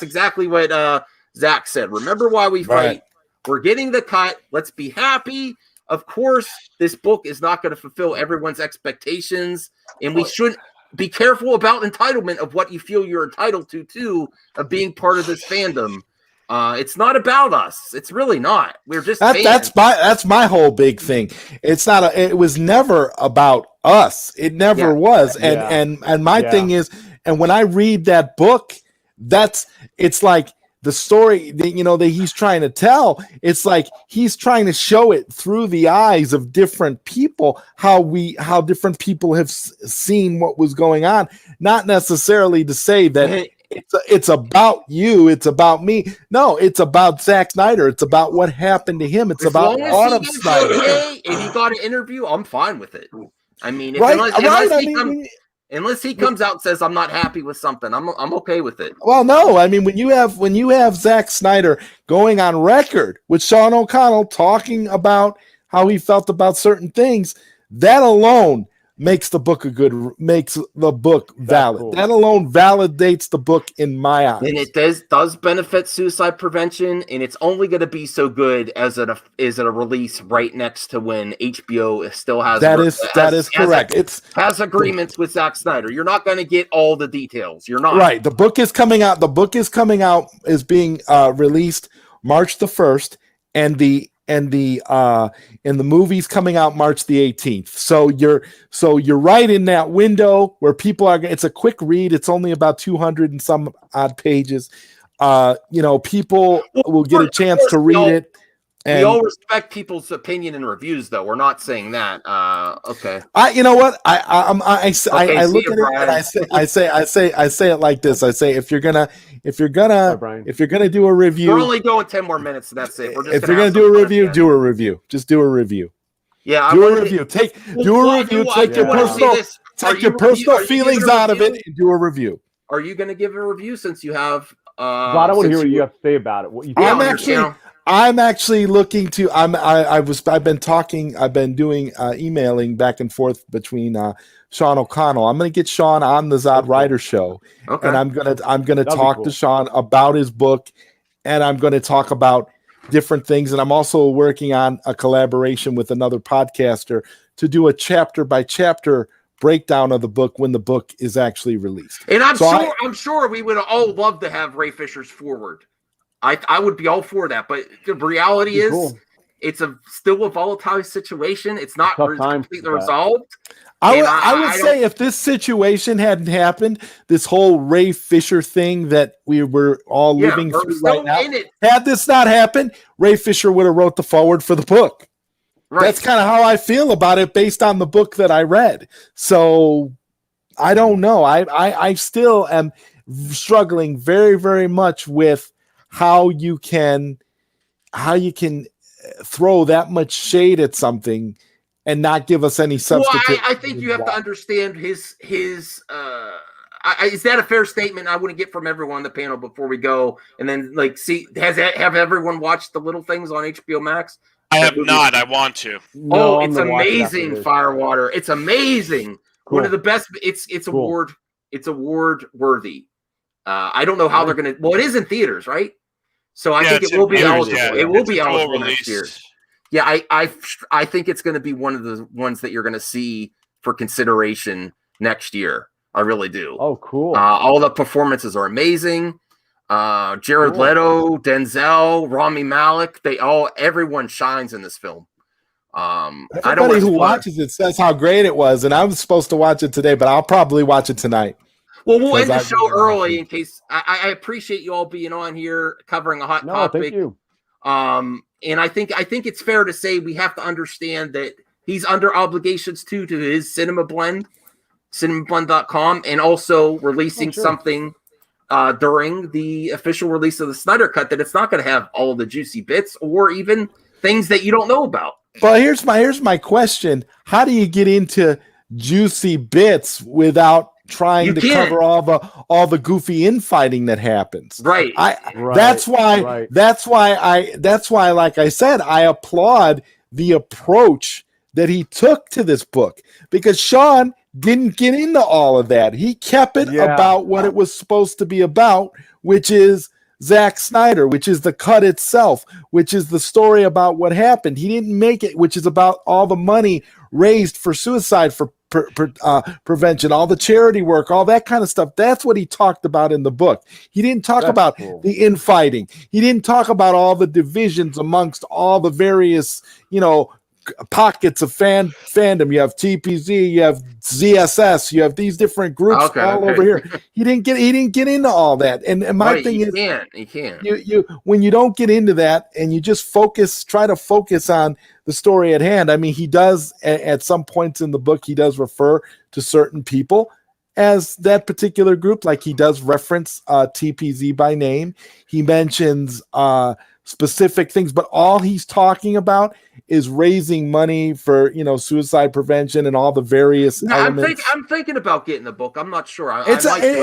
exactly what Zach said. Remember why we fight. Right. We're getting the cut. Let's be happy. Of course, this book is not going to fulfill everyone's expectations, and we should be careful about entitlement of what you feel you're entitled to of being part of this fandom. It's not about us. It's really not. We're just that's my whole big thing. It's not. It was never about us. It never was. And my thing is, and when I read that book, it's like the story that he's trying to tell. It's like he's trying to show it through the eyes of different people, how different people have seen what was going on, not necessarily to say that it's about you, it's about me. No, it's about Zack Snyder. It's about what happened to him. It's about Autumn Snyder. If he got an interview, I'm fine with it. I mean, unless he comes out and says I'm not happy with something, I'm okay with it. Well, no, I mean when you have Zack Snyder going on record with Sean O'Connell talking about how he felt about certain things, that alone makes the book valid. Cool. That alone validates the book in my eyes. And it does benefit suicide prevention, and it's only going to be so good as a release right next to when HBO still has that is correct. Has agreements with Zack Snyder. You're not going to get all the details. You're not. Right. The book is coming out. Is being released March the 1st, and the movie's coming out March the 18th. So you're right in that window where people are. It's a quick read. It's only about 200 and some odd pages. People will get a chance to read it. We all respect people's opinion and reviews, though. We're not saying that. Okay. You know what? I look at it and I say it like this. I say if you're gonna do a review, we're only going 10 more minutes, and that's it. If you're gonna do a review, do a review. Just do a review. Yeah, do a review. Take your personal feelings out of it and do a review. Are you gonna give a review since you have? I want to hear what you have to say about it. What you think? I'm actually looking to. I've been doing emailing back and forth between Sean O'Connell. I'm going to get Sean on the Zod Rider show, and I'm gonna talk to Sean about his book, and I'm going to talk about different things. And I'm also working on a collaboration with another podcaster to do a chapter by chapter breakdown of the book when the book is actually released. And I'm sure we would all love to have Ray Fisher's forward. I would be all for that, but the reality is it's still a volatile situation. It's not completely resolved. I would say if this situation hadn't happened, this whole Ray Fisher thing that we were all living through right now, had this not happened, Ray Fisher would have wrote the forward for the book. Right. That's kind of how I feel about it based on the book that I read. So I don't know. I still am struggling very, very much with how you can throw that much shade at something and not give us any substitute. Well, I think you have to understand his is that a fair statement? I want to get from everyone on the panel before we go, and then have everyone watched The Little Things on HBO Max? I have not. I want to. No, it's amazing, Firewater. It's amazing. Cool. One of the best. It's Cool. award worthy. I don't know how they're gonna. Well, it is in theaters, right? So I think it's it will be in theaters, eligible. yeah. It will It's be a dual eligible next year. release. Yeah, I think it's going to be one of the ones that you're going to see for consideration next year. I really do. Oh, cool. All the performances are amazing. Jared Cool. Leto, Denzel, Rami Malek, everyone shines in this film. Everybody who watches it says how great it was, and I was supposed to watch it today, but I'll probably watch it tonight. Well, we'll end the show early in case I appreciate you all being on here covering a hot topic. Thank you. And I think it's fair to say we have to understand that he's under obligations to his Cinema Blend, cinemablend.com, and also releasing something during the official release of the Snyder Cut that it's not going to have all of the juicy bits or even things that you don't know about. Well, here's my question: how do you get into juicy bits without trying to cover all the goofy infighting that happens? Right. That's why, like I said, I applaud the approach that he took to this book, because Sean didn't get into all of that. He kept it about what it was supposed to be about, which is Zack Snyder, which is the cut itself, which is the story about what happened. He didn't make it, which is about all the money raised for suicide prevention, all the charity work, all that kind of stuff. That's what he talked about in the book. He didn't talk about the infighting. He didn't talk about all the divisions amongst all the various, pockets of fandom. You have TPZ, you have ZSS, you have these different groups over here. He didn't get into all that. And my thing is, he can't. You when you don't get into that and you just try to focus on the story at hand. I mean, he does at some points in the book, he does refer to certain people as that particular group. Like he does reference TPZ by name. He mentions specific things, but all he's talking about is raising money for suicide prevention and all the various elements. I'm thinking about getting the book. I'm not sure. It's definitely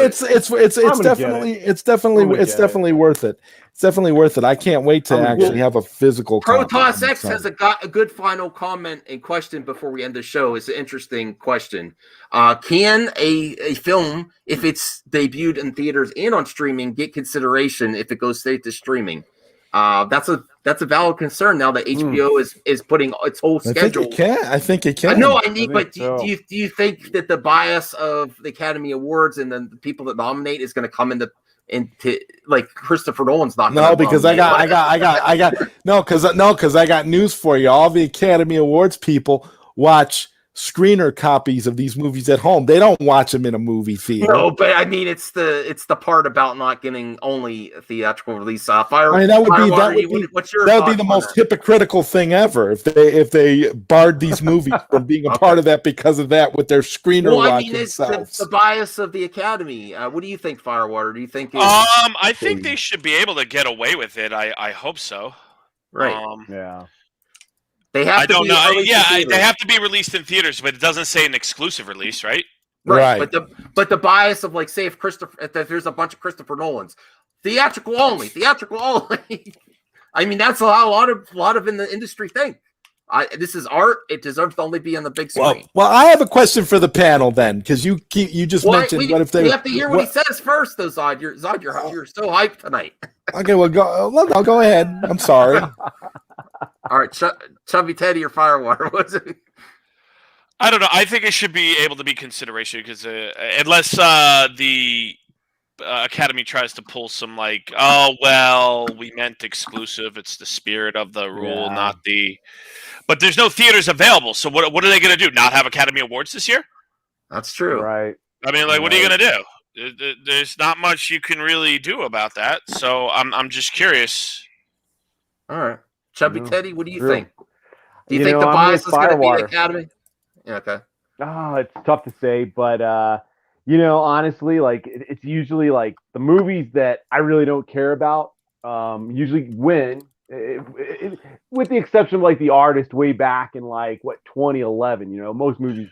worth it. It's definitely worth it. I can't wait to actually have a physical copy. Protoss X has a good final comment and question before we end the show. It's an interesting question. Can a film, if it's debuted in theaters and on streaming, get consideration if it goes straight to streaming? That's a valid concern now that HBO is putting its whole schedule. I think it can. No, do you think that the bias of the Academy Awards and then the people that nominate is going to come into like Christopher Nolan's not? No, because I got news for you. All the Academy Awards people watch screener copies of these movies at home. They don't watch them in a movie theater. No, but I mean, it's the part about not getting only a theatrical release. That would be the most hypocritical thing ever if they barred these movies from being a part of that because of that with their screener watching it's themselves. the bias of the Academy. What do you think, Firewater? Do you think? I think they should be able to get away with it. I hope so. Right. Yeah. They have to they have to be released in theaters, but it doesn't say an exclusive release, right? Right. But the bias of, like, say if there's a bunch of Christopher Nolans, theatrical only. I mean, that's a lot of in the industry think. This is art. It deserves to only be on the big screen. Well, I have a question for the panel then, because you just mentioned what if they. We have to hear what he says first, though, Zod. You're so hyped tonight. Okay, well, I'll go ahead. I'm sorry. All right, Chubby Teddy or Firewater? What's it? I don't know. I think it should be able to be consideration because unless the Academy tries to pull some like, oh well, we meant exclusive. It's the spirit of the rule, not the. But there's no theaters available, so what are they going to do? Not have Academy Awards this year? That's true. Right. I mean, like, what are you going to do? There's not much you can really do about that. So I'm just curious. All right. Chubby Teddy, what do you think? Do you think the bias is going to be the Academy? Yeah, okay. Oh, it's tough to say, but honestly, like it's usually like the movies that I really don't care about usually win. With the exception of like The Artist way back in 2011. Most movies,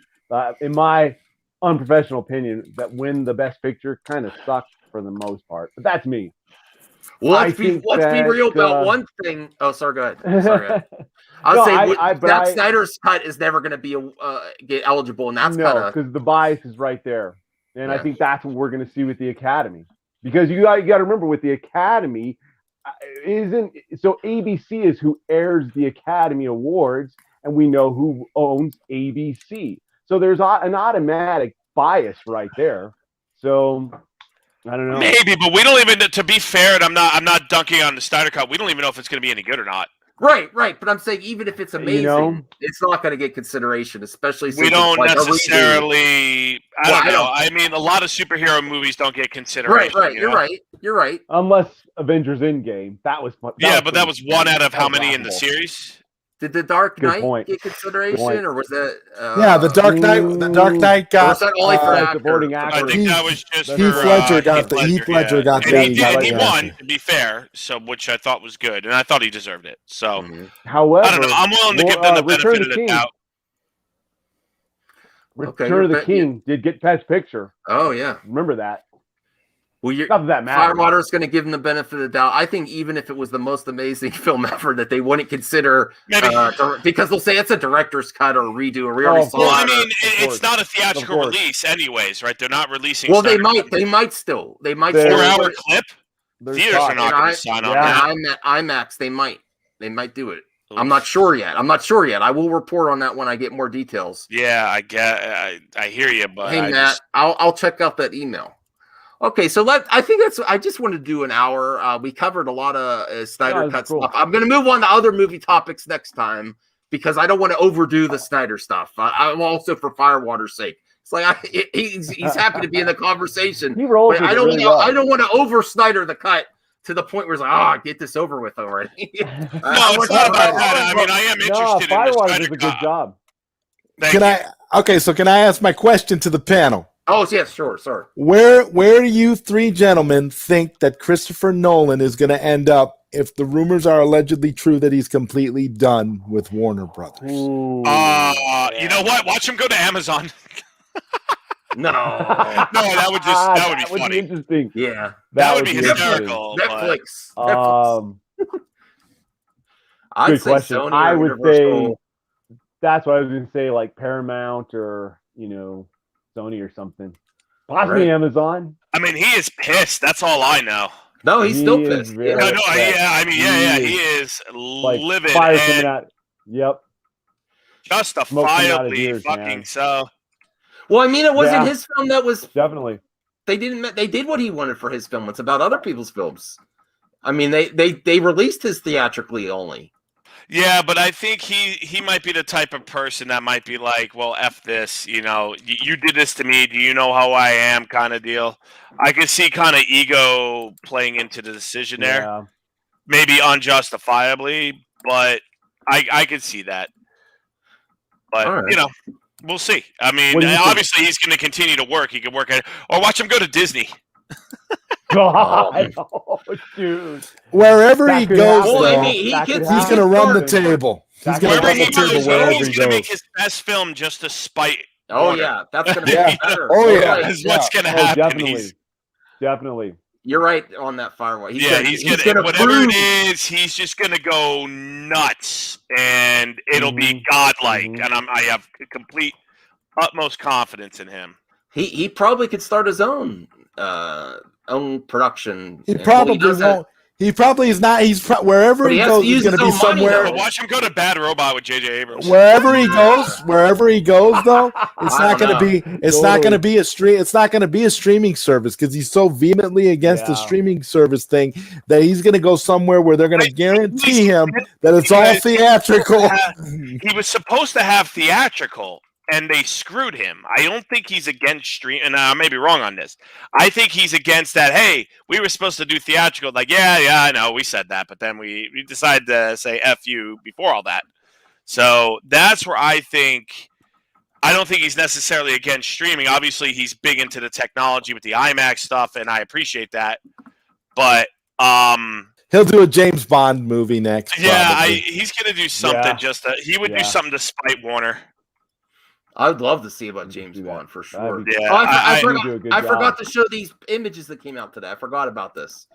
in my unprofessional opinion, that win the Best Picture kind of suck for the most part. But that's me. Well, let's be real about one thing. Oh, sorry, go ahead. Sorry. I was saying Zack Snyder's cut is never going to be get eligible, and that's kind of because the bias is right there, and I think that's what we're going to see with the Academy. Because you got to remember, with the Academy, ABC is who airs the Academy Awards, and we know who owns ABC. So there's an automatic bias right there. So I don't know. Maybe, but we don't even. To be fair, and I'm not dunking on the Snyder Cut. We don't even know if it's going to be any good or not. Right. But I'm saying even if it's amazing, it's not going to get consideration, especially since we don't necessarily. I don't know. I mean, a lot of superhero movies don't get consideration. Right. You're right. Unless Avengers Endgame, that was but that was one out of how many in the series? Did the Dark Knight get consideration, or was that? The Dark Knight. The Dark Knight got. Was that only for supporting actor? I think that was just Heath Ledger got the. Heath Ledger got the. He won, to be fair, so which I thought was good, and I thought he deserved it. So, however, I don't know. I'm willing to give them the benefit of the doubt. Return of the King did get Best Picture. Oh yeah, remember that. Well, not that matters. Firewater's going to give them the benefit of the doubt. I think even if it was the most amazing film ever, that they wouldn't consider because they'll say it's a director's cut or redo. Or we already saw. Well, I mean, it's not a theatrical release, anyways, right? They're not releasing. Well, they might still. 4-hour clip. Theaters are not going to sign on that. IMAX, they might do it. Oof. I'm not sure yet. I will report on that when I get more details. Yeah, I hear you, but hey, Matt, I'll check out that email. Okay, so I just want to do an hour. We covered a lot of Snyder Cut stuff. I'm going to move on to other movie topics next time because I don't want to overdo the Snyder stuff. I'm also for Firewater's sake. It's like he's happy to be in the conversation. He rolls but I don't want to over Snyder the cut to the point where it's like, get this over with already. No, it's not about that. I mean, I am interested in Firewater does a good job. Can I ask my question to the panel? Oh, yes, sure, sir. Where do you three gentlemen think that Christopher Nolan is going to end up if the rumors are allegedly true that he's completely done with Warner Brothers? You know what? Watch him go to Amazon. No, that would be funny. Be interesting. Yeah, that would be hysterical. Netflix. Good question. Sony I would say that's what I was going to say, like Paramount or Sony or something. Possibly Amazon. I mean, he is pissed. That's all I know. No, he's still pissed. He is livid. Fire coming out. Yep. Justifiably fucking so. Well, I mean, it wasn't his film. That was definitely. They did what he wanted for his film. It's about other people's films. I mean, they released his theatrically only. Yeah, but I think he might be the type of person that might be like, well, F this, you did this to me. Do you know how I am kind of deal? I could see kind of ego playing into the decision there. Maybe unjustifiably, but I could see that. But, we'll see. I mean, obviously he's going to continue to work. He could work at it. Or watch him go to Disney. God, dude. Wherever he goes, he's going to run the table. He's going to run the table wherever he goes. He's going to make his best film just to spite. Oh, yeah. That's going to be better. Is what's going to happen. Definitely. You're right on that Firewall. He's going to whatever it is, he's just going to go nuts, and it'll be godlike. And I have complete, utmost confidence in him. He probably could start his own production. He probably won't. He probably is not. Wherever he goes, he's going to be somewhere. Watch him go to Bad Robot with J.J. Abrams. Wherever he goes, though, it's not going to be. It's not going to be a stream. It's not going to be a streaming service because he's so vehemently against the streaming service thing that he's going to go somewhere where they're going to guarantee him that it's all theatrical. He was supposed to have theatrical. And they screwed him. I don't think he's against stream. And I may be wrong on this. I think he's against that. Hey, we were supposed to do theatrical. Like, yeah, I know. We said that. But then we decided to say F you before all that. So that's where I don't think he's necessarily against streaming. Obviously, he's big into the technology with the IMAX stuff. And I appreciate that. But he'll do a James Bond movie next. Yeah, he's going to do something. He would do something to spite Warner. I'd love to see about James Bond for sure. Yeah, I forgot to show these images that came out today. I forgot about this.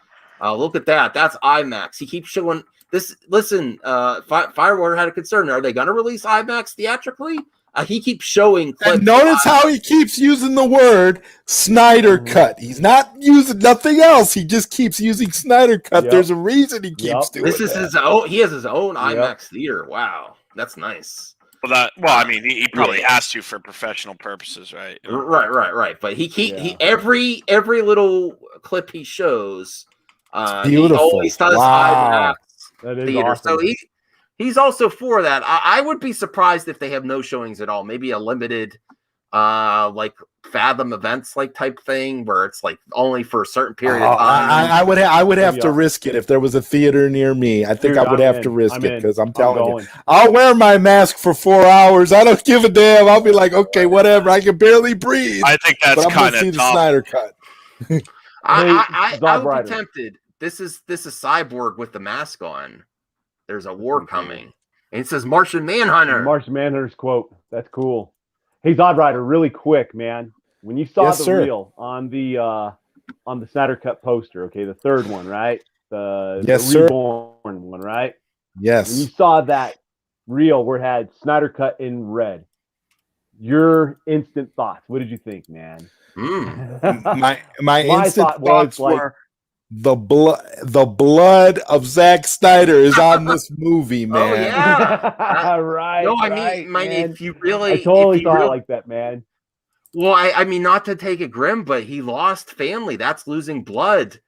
Look at that. That's IMAX. He keeps showing this. Listen, Firewater had a concern. Are they going to release IMAX theatrically? He keeps showing clips. And notice how he keeps using the word Snyder Cut. He's not using nothing else. He just keeps using Snyder Cut. Yep. There's a reason he keeps doing This is that. his own. He has his own IMAX theater. Wow, that's nice. Well, I mean, he probably has to for professional purposes, right? Right. But he every little clip he shows, beautiful. he always does IMAX That is theater. awesome. So he's also for that. I would be surprised if they have no showings at all. Maybe a limited, like Fathom events like type thing where it's like only for a certain period of time. I would have to risk it if there was a theater near me. I think I would have to risk it because I'm telling you, I'll wear my mask for 4 hours. I don't give a damn. I'll be like, okay, whatever. I can barely breathe. I think that's kind of the Snyder Cut. I would be tempted. This is Cyborg with the mask on. There's a war coming, and it says Martian Manhunter. Martian Manhunter's quote. That's cool. Hey, Zod Rider, really quick, man. When you saw the reel on the Snyder Cut poster, okay, the third one, right? The Reborn one, right? Yes. When you saw that reel where it had Snyder Cut in red, your instant thoughts. What did you think, man? My instant thoughts were the blood of Zack Snyder is on this movie, man. Oh yeah, right. No, I right, mean, man. if you really, I totally thought like that, man. Well, I mean, not to take it grim, but he lost family. That's losing blood.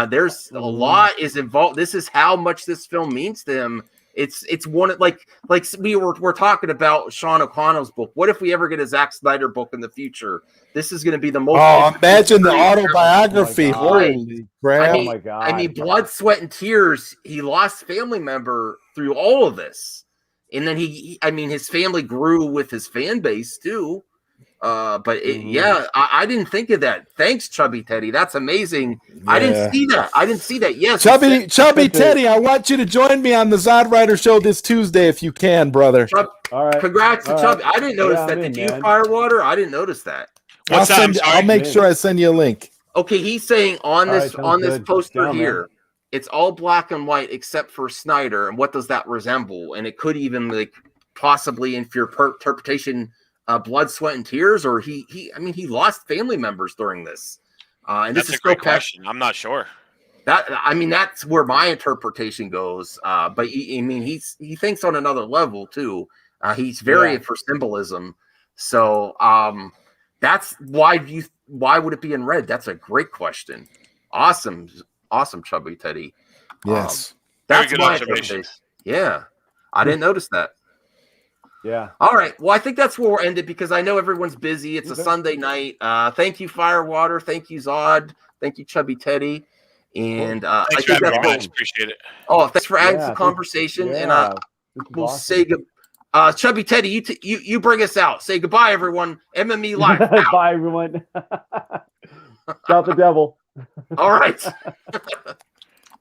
There's a lot is involved. This is how much this film means to him. It's one like we're talking about Sean O'Connell's book. What if we ever get a Zack Snyder book in the future? This is going to be the most. Oh, imagine the autobiography! Holy crap! Oh my god! I mean, blood, sweat, and tears. He lost family member through all of this, and then his family grew with his fan base too. Yeah, I didn't think of that. Thanks, Chubby Teddy. That's amazing. Yeah. I didn't see that. Yes, Chubby Teddy, I want you to join me on the Zod Rider show this Tuesday if you can, brother. All right. Congrats to Chubby. I didn't notice that. Did you, Firewater? I didn't notice that. I'll make sure I send you a link. Okay, he's saying on this poster here, it's all black and white except for Snyder. And what does that resemble? And it could even possibly, in your interpretation, blood, sweat, and tears, or he lost family members during this. And that's this is a great question. I'm not sure. That's where my interpretation goes. But he thinks on another level too. He's very for symbolism. So that's why would it be in red? That's a great question. Awesome, Chubby Teddy. Yes, that's my interpretation. Yeah, I didn't notice that. Yeah. All right. Well, I think that's where we'll end it because I know everyone's busy. It's a Sunday night. Thank you, Firewater. Thank you, Zod. Thank you, Chubby Teddy. And thanks I think that's guys. Appreciate it. Oh, thanks for adding some conversation. And we'll say good. Chubby Teddy, you bring us out. Say goodbye, everyone. MME Live. Bye, everyone. Shout the devil. All right.